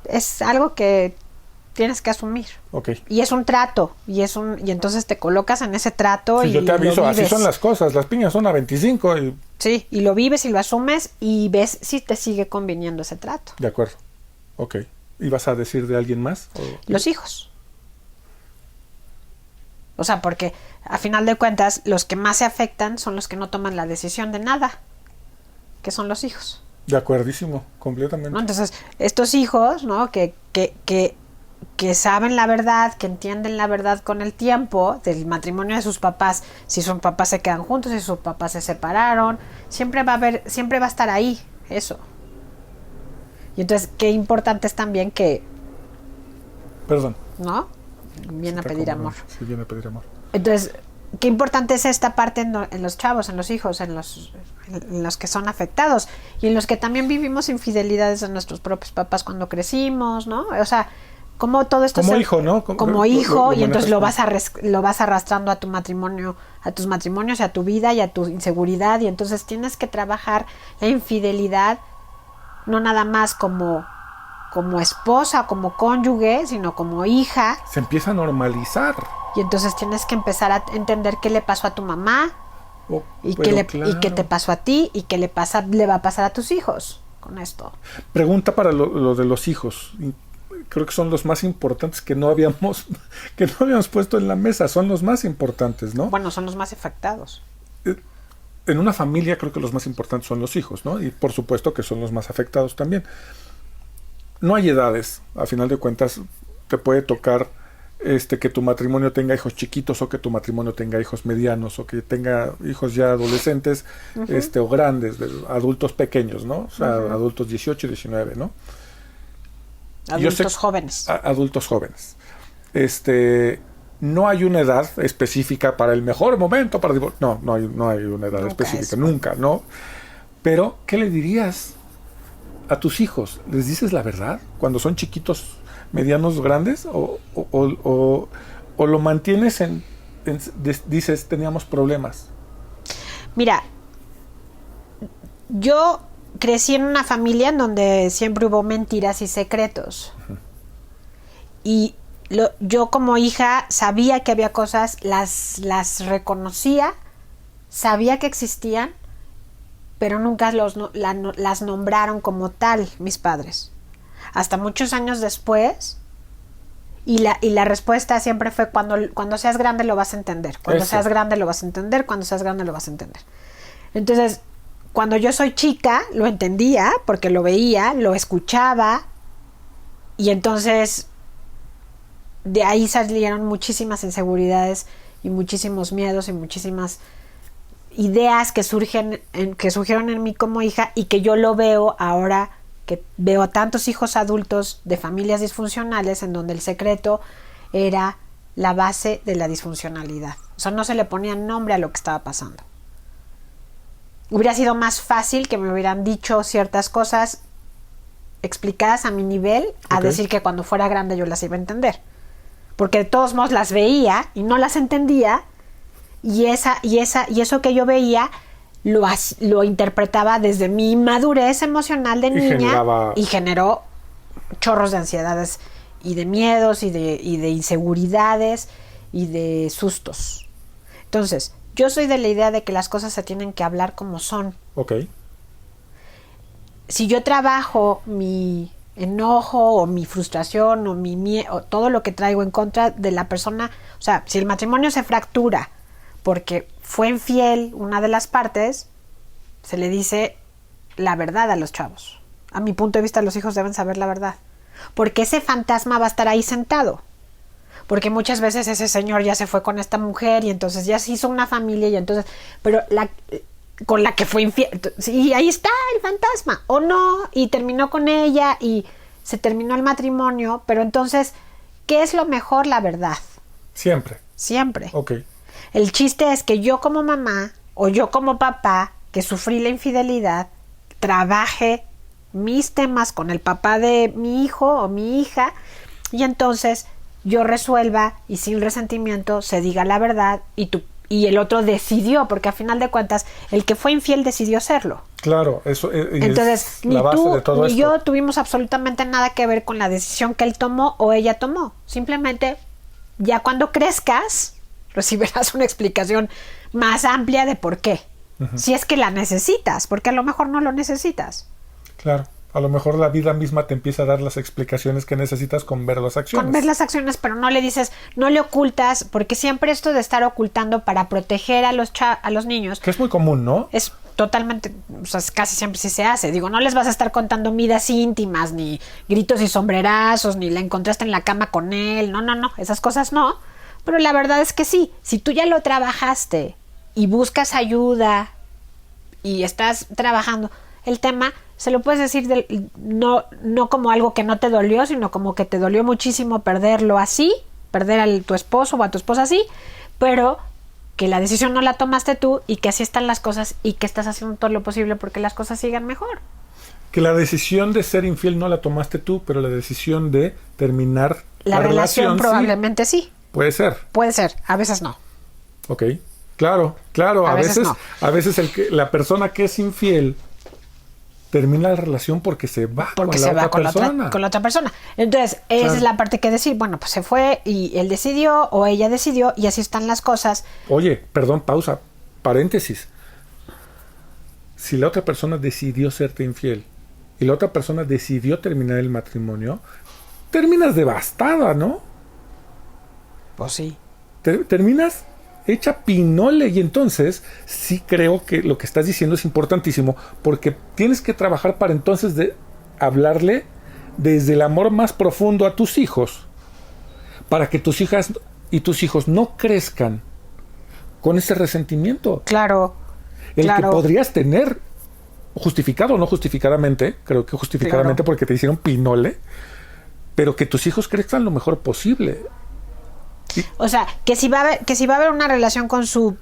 es algo que tienes que asumir. Okay. Y es un trato, y entonces te colocas en ese trato sí, y yo te aviso, lo vives. así son las cosas, las piñas son a 25 y... Sí, y lo vives y lo asumes y ves si te sigue conviniendo ese trato. De acuerdo. Ok. ¿Y vas a decir de alguien más? Los hijos. O sea, porque a final de cuentas los que más se afectan son los que no toman la decisión de nada, que son los hijos. De acuerdísimo, completamente. ¿No? Entonces, estos hijos, ¿no? Que saben la verdad, que entienden la verdad con el tiempo del matrimonio de sus papás, si sus papás se quedan juntos, si sus papás se separaron, siempre va a estar ahí eso. Y entonces, qué importante es también que... Perdón. ¿No? Viene a pedir amor. Sí, viene a pedir amor. Entonces, qué importante es esta parte en los chavos, en los hijos, en los que son afectados y en los que también vivimos infidelidades de nuestros propios papás cuando crecimos, ¿no? O sea, como todo esto... Como hijo, ¿no? Como hijo, y entonces lo vas arrastrando a tu matrimonio, a tus matrimonios, a tu vida y a tu inseguridad, y entonces tienes que trabajar la infidelidad no nada más como esposa, como cónyuge, sino como hija. Se empieza a normalizar. Y entonces tienes que empezar a entender qué le pasó a tu mamá y qué te pasó a ti y qué le va a pasar a tus hijos con esto. Pregunta para lo de los hijos. Creo que son los más importantes que no habíamos puesto en la mesa. Son los más importantes, ¿no? Bueno, son los más afectados. En una familia creo que los más importantes son los hijos, ¿no? Y por supuesto que son los más afectados también. No hay edades, a final de cuentas te puede tocar que tu matrimonio tenga hijos chiquitos o que tu matrimonio tenga hijos medianos o que tenga hijos ya adolescentes, uh-huh. O grandes, adultos pequeños, ¿no? O sea, uh-huh. Adultos 18, 19, ¿no? Adultos jóvenes. Adultos jóvenes. no hay una edad específica para el mejor momento para divorciar. No hay una edad Nunca específica, es. nunca, ¿no? Pero, ¿qué le dirías a tus hijos? ¿Les dices la verdad cuando son chiquitos, medianos, grandes? ¿O lo mantienes dices, teníamos problemas? Mira, yo crecí en una familia en donde siempre hubo mentiras y secretos. Uh-huh. Y yo como hija sabía que había cosas, las reconocía, sabía que existían, pero nunca las nombraron como tal mis padres. Hasta muchos años después, y la respuesta siempre fue cuando seas grande lo vas a entender, cuando seas grande lo vas a entender, cuando seas grande lo vas a entender. Entonces, cuando yo soy chica, lo entendía, porque lo veía, lo escuchaba, y entonces de ahí salieron muchísimas inseguridades y muchísimos miedos y muchísimas ideas que surgieron en mí como hija, y que yo lo veo ahora que veo a tantos hijos adultos de familias disfuncionales en donde el secreto era la base de la disfuncionalidad. O sea, no se le ponía nombre a lo que estaba pasando. Hubiera sido más fácil que me hubieran dicho ciertas cosas explicadas a mi nivel, a decir que cuando fuera grande yo las iba a entender. Porque de todos modos las veía y no las entendía, y eso que yo veía lo interpretaba desde mi madurez emocional de niña, y generó chorros de ansiedades y de miedos y de inseguridades y de sustos. Entonces, yo soy de la idea de que las cosas se tienen que hablar como son. Ok. Si yo trabajo mi enojo o mi frustración o mi miedo, o todo lo que traigo en contra de la persona, o sea, si el matrimonio se fractura porque fue infiel una de las partes, se le dice la verdad a los chavos. A mi punto de vista, los hijos deben saber la verdad, porque ese fantasma va a estar ahí sentado, porque muchas veces ese señor ya se fue con esta mujer y entonces ya se hizo una familia, y entonces, pero con la que fue infiel, y ahí está el fantasma, o no, y terminó con ella y se terminó el matrimonio. Pero entonces, ¿qué es lo mejor? La verdad. Siempre. Ok. El chiste es que yo como mamá o yo como papá que sufrí la infidelidad, trabaje mis temas con el papá de mi hijo o mi hija, y entonces yo resuelva y sin resentimiento se diga la verdad, y el otro decidió, porque a final de cuentas el que fue infiel decidió serlo. Claro, eso entonces, es la base de todo esto. Ni yo tuvimos absolutamente nada que ver con la decisión que él tomó o ella tomó. Simplemente, ya cuando crezcas, recibirás una explicación más amplia de por qué. Uh-huh. Si es que la necesitas, porque a lo mejor no lo necesitas. Claro. A lo mejor la vida misma te empieza a dar las explicaciones que necesitas con ver las acciones. Con ver las acciones, pero no le dices, no le ocultas, porque siempre esto de estar ocultando para proteger a los niños. Que es muy común, ¿no? Es totalmente, o sea, casi siempre sí se hace. Digo, no les vas a estar contando vidas íntimas, ni gritos y sombrerazos, ni la encontraste en la cama con él. No, esas cosas no. Pero la verdad es que sí, si tú ya lo trabajaste y buscas ayuda y estás trabajando el tema, se lo puedes decir no como algo que no te dolió, sino como que te dolió muchísimo perderlo así, perder a tu esposo o a tu esposa así, pero que la decisión no la tomaste tú y que así están las cosas y que estás haciendo todo lo posible porque las cosas sigan mejor. Que la decisión de ser infiel no la tomaste tú, pero la decisión de terminar la relación probablemente sí. Puede ser. Puede ser, a veces no. Ok, claro. A veces no. A veces la persona que es infiel termina la relación porque se va con la otra persona. Entonces, esa es la parte que decir, bueno, pues se fue y él decidió o ella decidió y así están las cosas. Oye, perdón, pausa, paréntesis. Si la otra persona decidió serte infiel y la otra persona decidió terminar el matrimonio, terminas devastada, ¿no? Pues sí. Terminas hecha pinole, y entonces sí creo que lo que estás diciendo es importantísimo, porque tienes que trabajar para entonces hablarle desde el amor más profundo a tus hijos, para que tus hijas y tus hijos no crezcan con ese resentimiento. Claro. Que podrías tener justificado o no justificadamente, creo que justificadamente, porque te hicieron pinole, pero que tus hijos crezcan lo mejor posible. O sea, que si va a haber una relación con su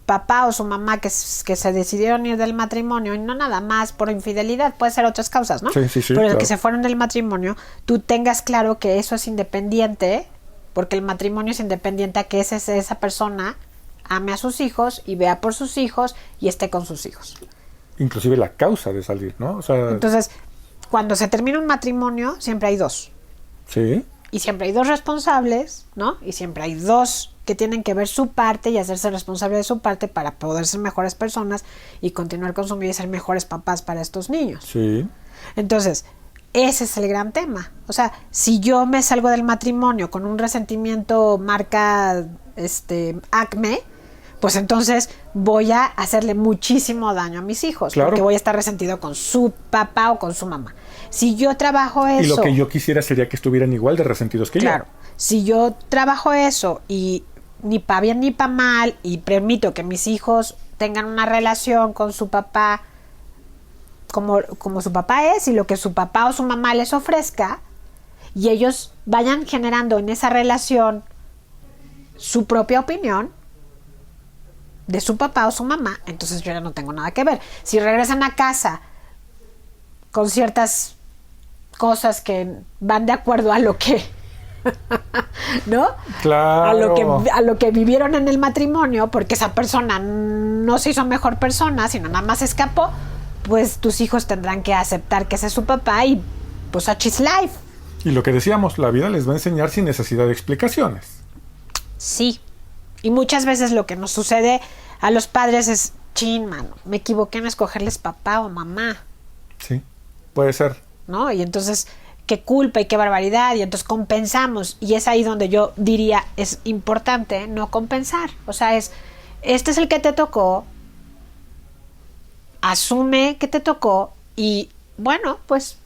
papá o su mamá que se decidieron ir del matrimonio, y no nada más por infidelidad, puede ser otras causas, ¿no? Sí, pero claro. que se fueron del matrimonio, tú tengas claro que eso es independiente, porque el matrimonio es independiente a que esa persona ame a sus hijos y vea por sus hijos y esté con sus hijos. Inclusive la causa de salir, ¿no? O sea, Entonces, cuando se termina un matrimonio, siempre hay dos. sí. Y siempre hay dos responsables, ¿no? Y siempre hay dos que tienen que ver su parte y hacerse responsable de su parte para poder ser mejores personas y continuar con su vida y ser mejores papás para estos niños. Sí. Entonces, ese es el gran tema. O sea, si yo me salgo del matrimonio con un resentimiento marca Acme, pues entonces voy a hacerle muchísimo daño a mis hijos, claro. Porque voy a estar resentido con su papá o con su mamá. Si yo trabajo eso... Y lo que yo quisiera sería que estuvieran igual de resentidos que yo. Claro. Si yo trabajo eso y ni para bien ni para mal y permito que mis hijos tengan una relación con su papá como su papá es y lo que su papá o su mamá les ofrezca y ellos vayan generando en esa relación su propia opinión de su papá o su mamá, entonces yo ya no tengo nada que ver. Si regresan a casa con ciertas cosas que van de acuerdo a lo que ¿no? Claro. A lo que vivieron en el matrimonio, porque esa persona no se hizo mejor persona, sino nada más escapó, pues tus hijos tendrán que aceptar que ese es su papá y pues such is life. Y lo que decíamos, la vida les va a enseñar sin necesidad de explicaciones. Sí. Y muchas veces lo que nos sucede a los padres es, chin, mano, me equivoqué en escogerles papá o mamá. Sí, puede ser. ¿No? Y entonces, qué culpa y qué barbaridad, y entonces compensamos, y es ahí donde yo diría, es importante no compensar, o sea, este es el que te tocó, asume que te tocó, y bueno, pues,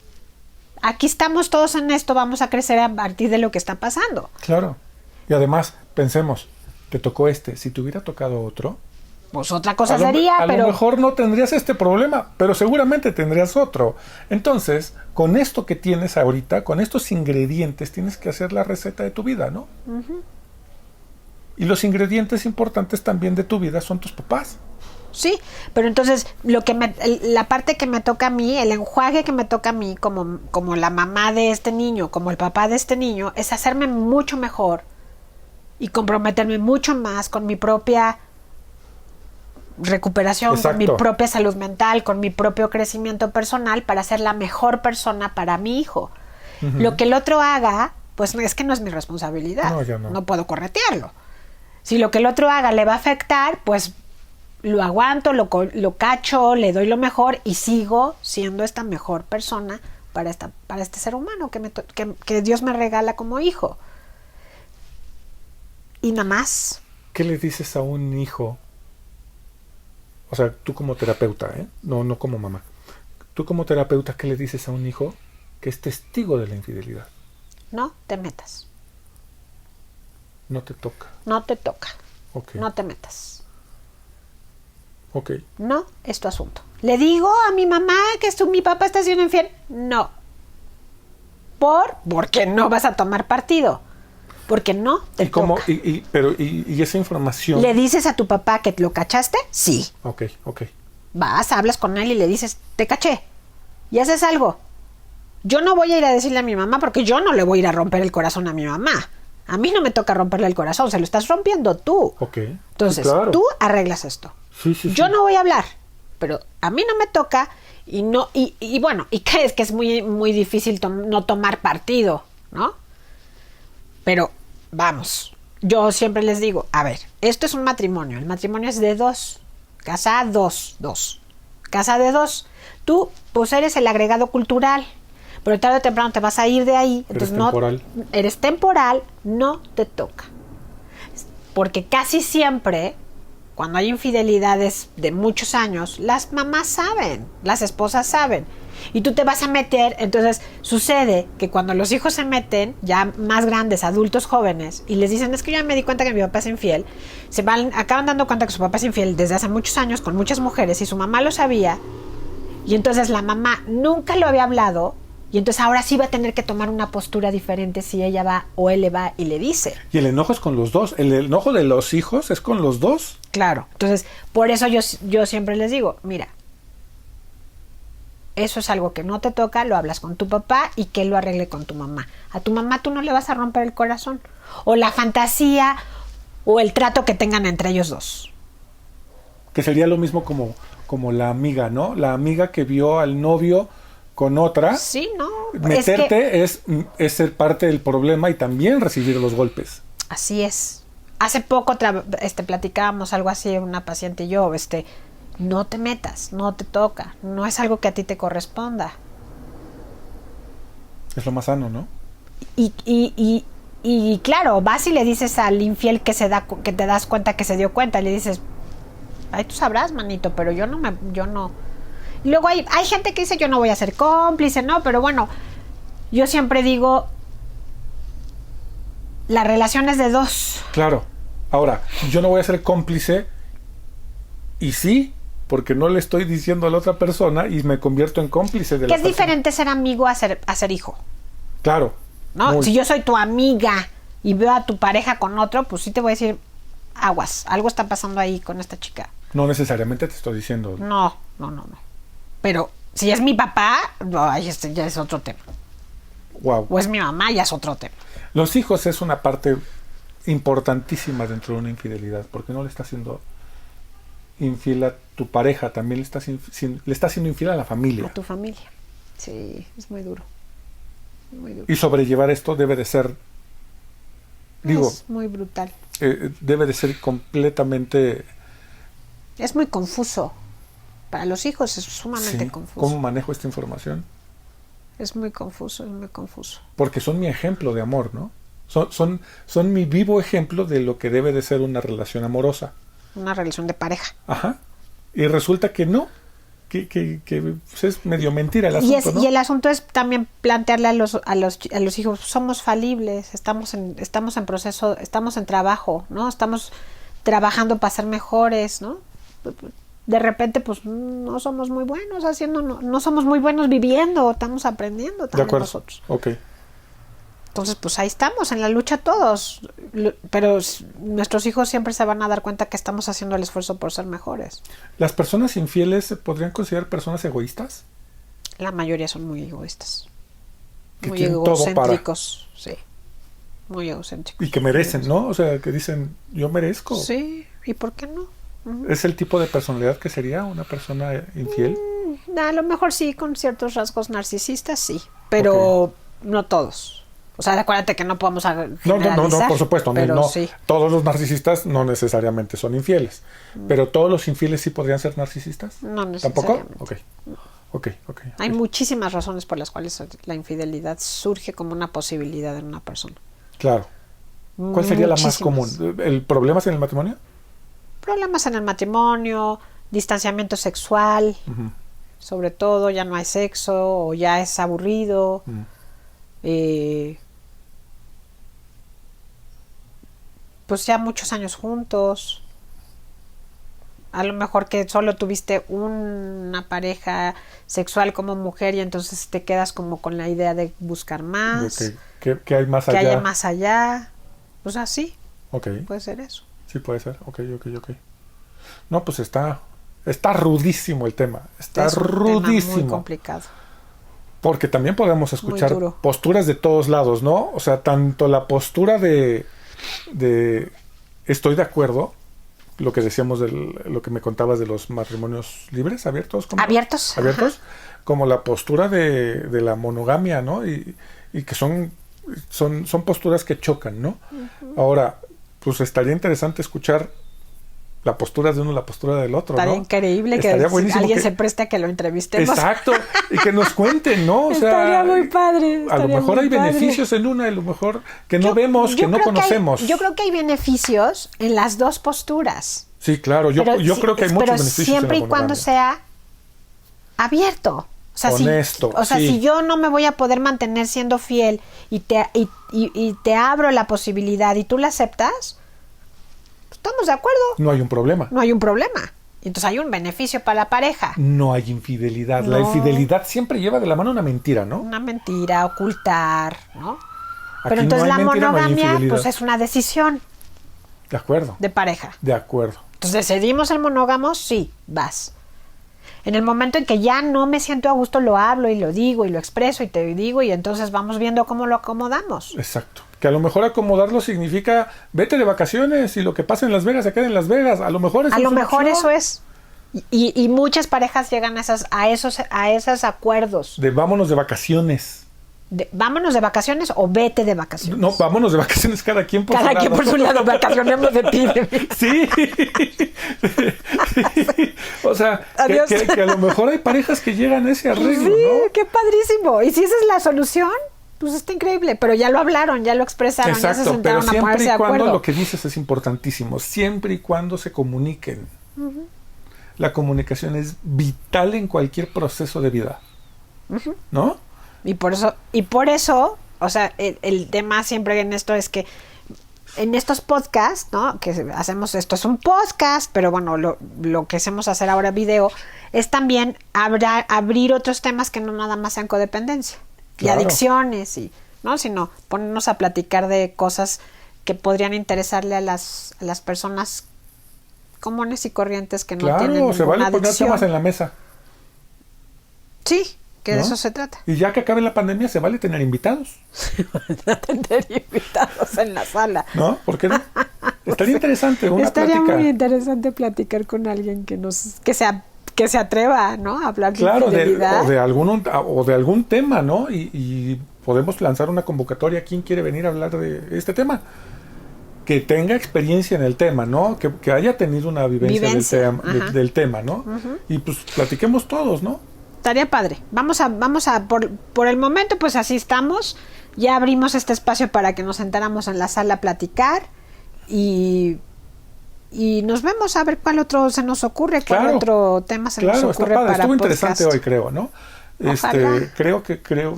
aquí estamos todos en esto, vamos a crecer a partir de lo que está pasando. Claro, y además, pensemos, te tocó si te hubiera tocado otro, pues otra cosa sería, a pero... lo mejor no tendrías este problema, pero seguramente tendrías otro. Entonces, con esto que tienes ahorita, con estos ingredientes, tienes que hacer la receta de tu vida, ¿no? Uh-huh. Y los ingredientes importantes también de tu vida son tus papás. Sí, pero entonces la parte que me toca a mí, el enjuague que me toca a mí como la mamá de este niño, como el papá de este niño, es hacerme mucho mejor y comprometerme mucho más con mi propia recuperación, exacto, con mi propia salud mental, con mi propio crecimiento personal para ser la mejor persona para mi hijo. Uh-huh. Lo que el otro haga, pues es que no es mi responsabilidad. No, ya no. No puedo corretearlo. Si lo que el otro haga le va a afectar, pues lo aguanto, lo cacho, le doy lo mejor y sigo siendo esta mejor persona para este ser humano que Dios me regala como hijo. Y nada más. ¿Qué le dices a un hijo? O sea, tú como terapeuta, no como mamá. Tú como terapeuta, ¿qué le dices a un hijo que es testigo de la infidelidad? No te metas. No te toca. No te toca. Okay. No te metas. Ok. No es tu asunto. ¿Le digo a mi mamá que mi papá está siendo infiel? No. Porque no vas a tomar partido. Porque no te toca. ¿Y esa información? ¿Le dices a tu papá que lo cachaste? Sí. Ok. Vas, hablas con él y le dices, te caché. Y haces algo. Yo no voy a ir a decirle a mi mamá porque yo no le voy a ir a romper el corazón a mi mamá. A mí no me toca romperle el corazón, se lo estás rompiendo tú. Ok. Entonces, sí, claro, tú arreglas esto. Sí. Yo no voy a hablar, pero a mí no me toca y bueno, y crees que es muy, muy difícil no tomar partido, ¿no? Pero, vamos, yo siempre les digo, a ver, esto es un matrimonio, el matrimonio es de dos, casa dos, casa de dos. Tú, pues eres el agregado cultural, pero tarde o temprano te vas a ir de ahí, entonces eres temporal, no te toca. Porque casi siempre, cuando hay infidelidades de muchos años, las mamás saben, las esposas saben, y tú te vas a meter. Entonces sucede que cuando los hijos se meten, ya más grandes, adultos jóvenes, y les dicen, es que yo me di cuenta que mi papá es infiel, acaban dando cuenta que su papá es infiel desde hace muchos años con muchas mujeres, y su mamá lo sabía, y entonces la mamá nunca lo había hablado, Y entonces ahora sí va a tener que tomar una postura diferente si ella va o él le va y le dice. Y el enojo es con los dos. El enojo de los hijos es con los dos. Claro. Entonces, por eso yo siempre les digo, mira, eso es algo que no te toca, lo hablas con tu papá y que él lo arregle con tu mamá. A tu mamá tú no le vas a romper el corazón. O la fantasía o el trato que tengan entre ellos dos. Que sería lo mismo como la amiga, ¿no? La amiga que vio al novio con otra. Sí, ¿no? Meterte es ser parte del problema y también recibir los golpes. Así es. Hace poco platicábamos algo así, una paciente y yo, no te metas, no te toca, no es algo que a ti te corresponda. Es lo más sano, ¿no? Y claro, vas y le dices al infiel que te das cuenta que se dio cuenta, y le dices, ay, tú sabrás, manito, pero yo no. Y luego hay gente que dice, yo no voy a ser cómplice, no, pero bueno, yo siempre digo, la relación es de dos. Claro. Ahora, yo no voy a ser cómplice y sí, porque no le estoy diciendo a la otra persona y me convierto en cómplice de la persona. Que es diferente ser amigo a ser hijo. Claro. ¿No? Si yo soy tu amiga y veo a tu pareja con otro, pues sí te voy a decir, aguas, algo está pasando ahí con esta chica. No necesariamente te estoy diciendo. No. Pero si es mi papá, ya es otro tema. Wow. O es mi mamá, ya es otro tema. Los hijos es una parte importantísima dentro de una infidelidad, porque no le estás siendo infiel a tu pareja, también le estás siendo infiel a la familia. A tu familia. Sí, es muy duro. Muy duro. Y sobrellevar esto debe de ser, es muy brutal. Debe de ser completamente... Es muy confuso. Para los hijos es sumamente confuso. ¿Cómo manejo esta información? Es muy confuso. Porque son mi ejemplo de amor, ¿no? Son mi vivo ejemplo de lo que debe de ser una relación amorosa. Una relación de pareja. Ajá. Y resulta que no. Que pues es medio mentira el asunto, ¿no? Y el asunto es también plantearle a los hijos, somos falibles, estamos en proceso, estamos en trabajo, ¿no? Estamos trabajando para ser mejores, ¿no? De repente, pues, no somos muy buenos haciendo, no somos muy buenos viviendo, estamos aprendiendo también nosotros. Ok. Entonces, pues ahí estamos, en la lucha todos, pero nuestros hijos siempre se van a dar cuenta que estamos haciendo el esfuerzo por ser mejores. ¿Las personas infieles se podrían considerar personas egoístas? La mayoría son muy egoístas. Que muy tienen egocéntricos, sí. Muy egocéntricos. Y que merecen, ¿no? O sea, que dicen, yo merezco. Sí, ¿y por qué no? ¿Es el tipo de personalidad que sería una persona infiel? A lo mejor sí, con ciertos rasgos narcisistas, sí, pero no todos. O sea, acuérdate que no podemos generalizar. No, por supuesto. Pero no. Sí. Todos los narcisistas no necesariamente son infieles. Pero todos los infieles sí podrían ser narcisistas. No necesariamente. ¿Tampoco? Ok. Hay muchísimas razones por las cuales la infidelidad surge como una posibilidad en una persona. Claro. ¿Cuál sería la más común? ¿El problemas en el matrimonio? Problemas en el matrimonio, distanciamiento sexual, sobre todo, ya no hay sexo o ya es aburrido. Pues ya muchos años juntos, a lo mejor que solo tuviste una pareja sexual como mujer y entonces te quedas como con la idea de buscar más, que hay más allá, que haya más allá, pues así. Puede ser eso. Sí, puede ser. Ok. No, pues está rudísimo el tema, está rudísimo, tema muy complicado. Porque también podemos escuchar posturas de todos lados, ¿no? O sea, tanto la postura de estoy de acuerdo, lo que decíamos lo que me contabas de los matrimonios libres, abiertos. Abiertos. Como la postura de la monogamia, ¿no? Y que son posturas que chocan, ¿no? Ahora, pues estaría interesante escuchar la postura de uno, la postura del otro, estaría ¿no? increíble que alguien se preste a que lo entrevistemos. Exacto, y que nos cuenten, ¿no? O sea, estaría muy padre. A lo mejor hay beneficios en una, a lo mejor que no vemos, que no conocemos. Yo creo que hay beneficios en las dos posturas. Sí, claro, yo creo que hay muchos beneficios. Pero siempre y cuando sea abierto. O sea, honesto. Si yo no me voy a poder mantener siendo fiel y te abro la posibilidad y tú la aceptas, estamos de acuerdo. No hay un problema. No hay un problema. Entonces hay un beneficio para la pareja. No hay infidelidad. No. La infidelidad siempre lleva de la mano una mentira, ¿no? Una mentira, ocultar, ¿no? Aquí Pero entonces no hay la mentira, no hay monogamia, infidelidad. pues es una decisión De acuerdo. de pareja. De acuerdo. Entonces decidimos ser monógamos, sí, vas. En el momento en que ya no me siento a gusto, lo hablo y lo digo y lo expreso y te digo y entonces vamos viendo cómo lo acomodamos. Exacto. Que a lo mejor acomodarlo significa vete de vacaciones y lo que pasa en Las Vegas se queda en Las Vegas. A lo mejor eso A es lo una mejor opción. eso es. Y muchas parejas llegan a esos acuerdos. De vámonos de vacaciones. Vámonos de vacaciones o vete de vacaciones. No, vámonos de vacaciones cada quien por su Cada lado. quien por su lado, vacacionemos de ti. Sí. O sea, Adiós. que a lo mejor hay parejas que llegan a ese arreglo, Sí, ¿no? qué padrísimo. Y si esa es la solución, pues está increíble. Pero ya lo hablaron, ya lo expresaron, ya se Exacto, pero sentaron a siempre ponerse y de cuando acuerdo. lo que dices es importantísimo, siempre y cuando se comuniquen. La comunicación es vital en cualquier proceso de vida, ¿no? Y por eso, o sea, el tema siempre en esto es que en estos podcasts, ¿no? Que hacemos, esto es un podcast, pero bueno, lo que hacemos hacer ahora video, es también abrir otros temas que no nada más sean codependencia Claro. y adicciones, y no, sino ponernos a platicar de cosas que podrían interesarle a las personas comunes y corrientes que no tienen Claro, se ninguna vale poner adicción. temas en la mesa. Sí, que de ¿No? eso se trata. Y ya que acabe la pandemia, se vale tener invitados, A tener invitados en la sala. ¿no? ¿Por qué no? Estaría interesante una Estaría plática. muy interesante platicar con alguien que se atreva, ¿no? A hablar de Claro, infidelidad. o de algún tema, ¿no? Y podemos lanzar una convocatoria. ¿Quién quiere venir a hablar de este tema? Que tenga experiencia en el tema, ¿no? Que haya tenido una vivencia del tema, ¿no? Y pues platiquemos todos, ¿no? Estaría padre. Vamos a por el momento, pues así estamos. Ya abrimos este espacio para que nos sentáramos en la sala a platicar y nos vemos a ver cuál otro se nos ocurre, cuál Claro. otro tema se nos Claro, está ocurre padre. para Estuvo podcast. interesante hoy, creo, ¿no? Ojalá.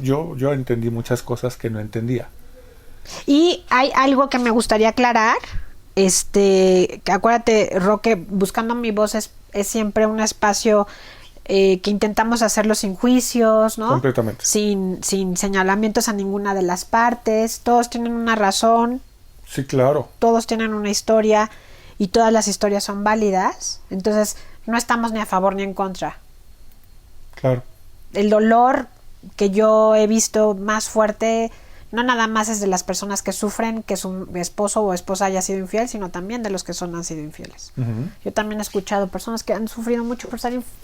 Yo entendí muchas cosas que no entendía. Y hay algo que me gustaría aclarar. Que acuérdate, Roque, Buscando mi voz es siempre un espacio que intentamos hacerlo sin juicios, ¿no? Completamente. Sin señalamientos a ninguna de las partes. Todos tienen una razón, Sí, claro. todos tienen una historia y todas las historias son válidas. Entonces, no estamos ni a favor ni en contra. Claro. El dolor que yo he visto más fuerte no nada más es de las personas que sufren que su esposo o esposa haya sido infiel, sino también de los que han sido infieles. Ujú. Yo también he escuchado personas que han sufrido mucho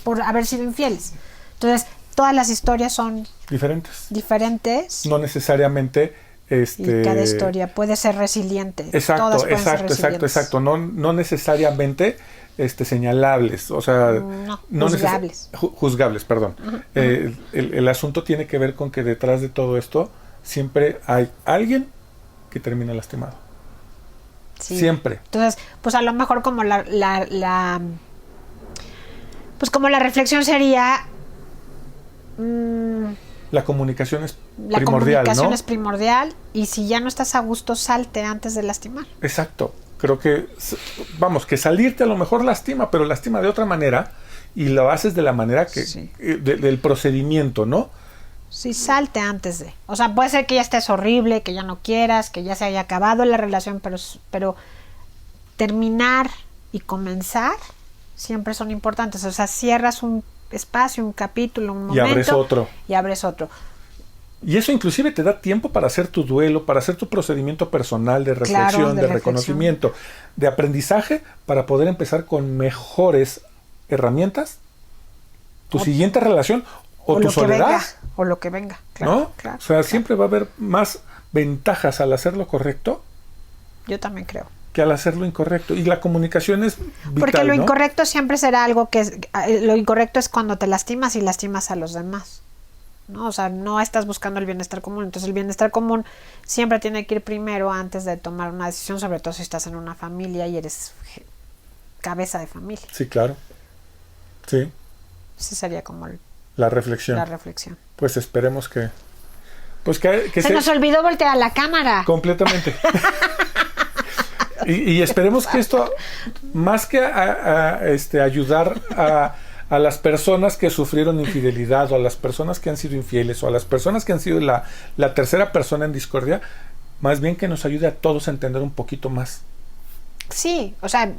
por haber sido infieles. Entonces, todas las historias son Diferentes. diferentes No necesariamente y cada historia puede ser resiliente. Exacto, Todas pueden ser exacto. resilientes. No necesariamente señalables, o sea, No, juzgables. Juzgables, perdón. El asunto tiene que ver con que detrás de todo esto siempre hay alguien que termina lastimado. Sí. Siempre. Entonces, pues a lo mejor como pues como la reflexión sería La comunicación es la primordial, comunicación ¿no? es primordial y si ya no estás a gusto, salte antes de lastimar. Exacto. Creo que, vamos, que salirte a lo mejor lastima, pero lastima de otra manera y lo haces de la manera que Sí. del procedimiento, ¿no? Sí, salte antes de. O sea, puede ser que ya estés horrible, que ya no quieras, que ya se haya acabado la relación, pero terminar y comenzar siempre son importantes. O sea, cierras un espacio, un capítulo, un momento. Y abres otro. Y abres otro. Y eso inclusive te da tiempo para hacer tu duelo, para hacer tu procedimiento personal de reflexión, Claro, de de reflexión. reconocimiento, de aprendizaje, para poder empezar con mejores herramientas tu siguiente relación o tu lo que soledad, venga. O lo que venga. Claro, ¿no? claro, O sea, claro. siempre va a haber más ventajas al hacer lo correcto Yo también creo. que al hacer lo incorrecto. Y la comunicación es vital, Porque lo ¿no? incorrecto siempre será algo lo incorrecto es cuando te lastimas y lastimas a los demás, ¿no? O sea, no estás buscando el bienestar común. Entonces el bienestar común siempre tiene que ir primero antes de tomar una decisión, sobre todo si estás en una familia y eres cabeza de familia. Sí, claro. Sí, Esa sería como la reflexión. la reflexión. Pues esperemos que... Pues que Se nos olvidó voltear a la cámara. Completamente. Y esperemos que esto, más que ayudar a las personas que sufrieron infidelidad, o a las personas que han sido infieles, o a las personas que han sido la tercera persona en discordia, más bien que nos ayude a todos a entender un poquito más. Sí, o sea,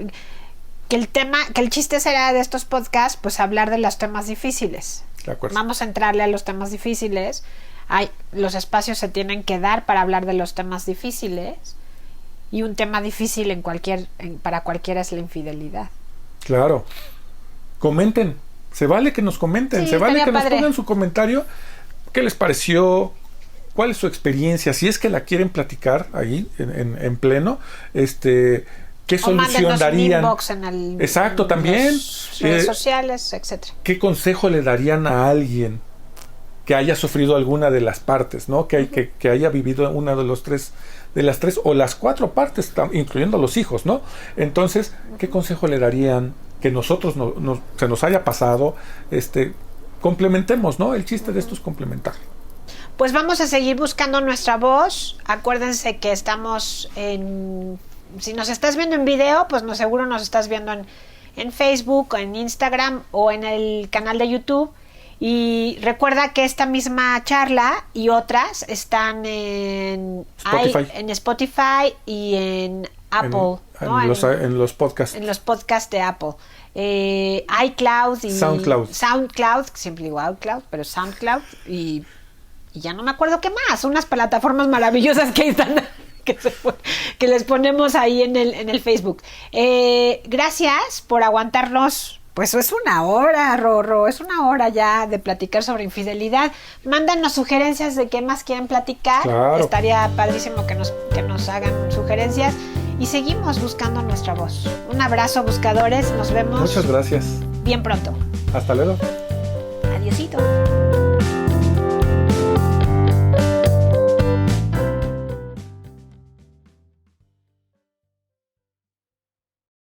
que el chiste será de estos podcasts, pues hablar de los temas difíciles. De acuerdo. Vamos a entrarle a los temas difíciles. Los espacios se tienen que dar para hablar de los temas difíciles. Y un tema difícil para cualquiera es la infidelidad. Claro. Comenten. Se vale que nos comenten. Sí, se vale que padre. nos pongan su comentario. ¿Qué les pareció? ¿Cuál es su experiencia? Si es que la quieren platicar ahí en pleno, ¿qué solución darían? Un inbox en Exacto, también. Redes sociales, etcétera. ¿Qué consejo le darían a alguien que haya sufrido alguna de las partes, ¿no? Que haya vivido una de las tres o las cuatro partes, incluyendo los hijos, ¿no? Entonces, ¿qué consejo le darían que nosotros se nos haya pasado? Complementemos, ¿no? El chiste de esto es complementar. Pues vamos a seguir buscando nuestra voz. Acuérdense que estamos si nos estás viendo en video, pues seguro nos estás viendo en Facebook, en Instagram o en el canal de YouTube. Y recuerda que esta misma charla y otras están en Spotify y en Apple. En los podcasts. En los podcasts de Apple. iCloud y SoundCloud, siempre digo iCloud, pero SoundCloud y ya no me acuerdo qué más, unas plataformas maravillosas que están que les ponemos ahí en el Facebook. Gracias por aguantarnos. Pues es una hora, Rorro, es una hora ya de platicar sobre infidelidad. Mándanos sugerencias de qué más quieren platicar. Claro. Estaría padrísimo que nos hagan sugerencias. Y seguimos buscando nuestra voz. Un abrazo, buscadores. Nos vemos. Muchas gracias. Bien pronto. Hasta luego.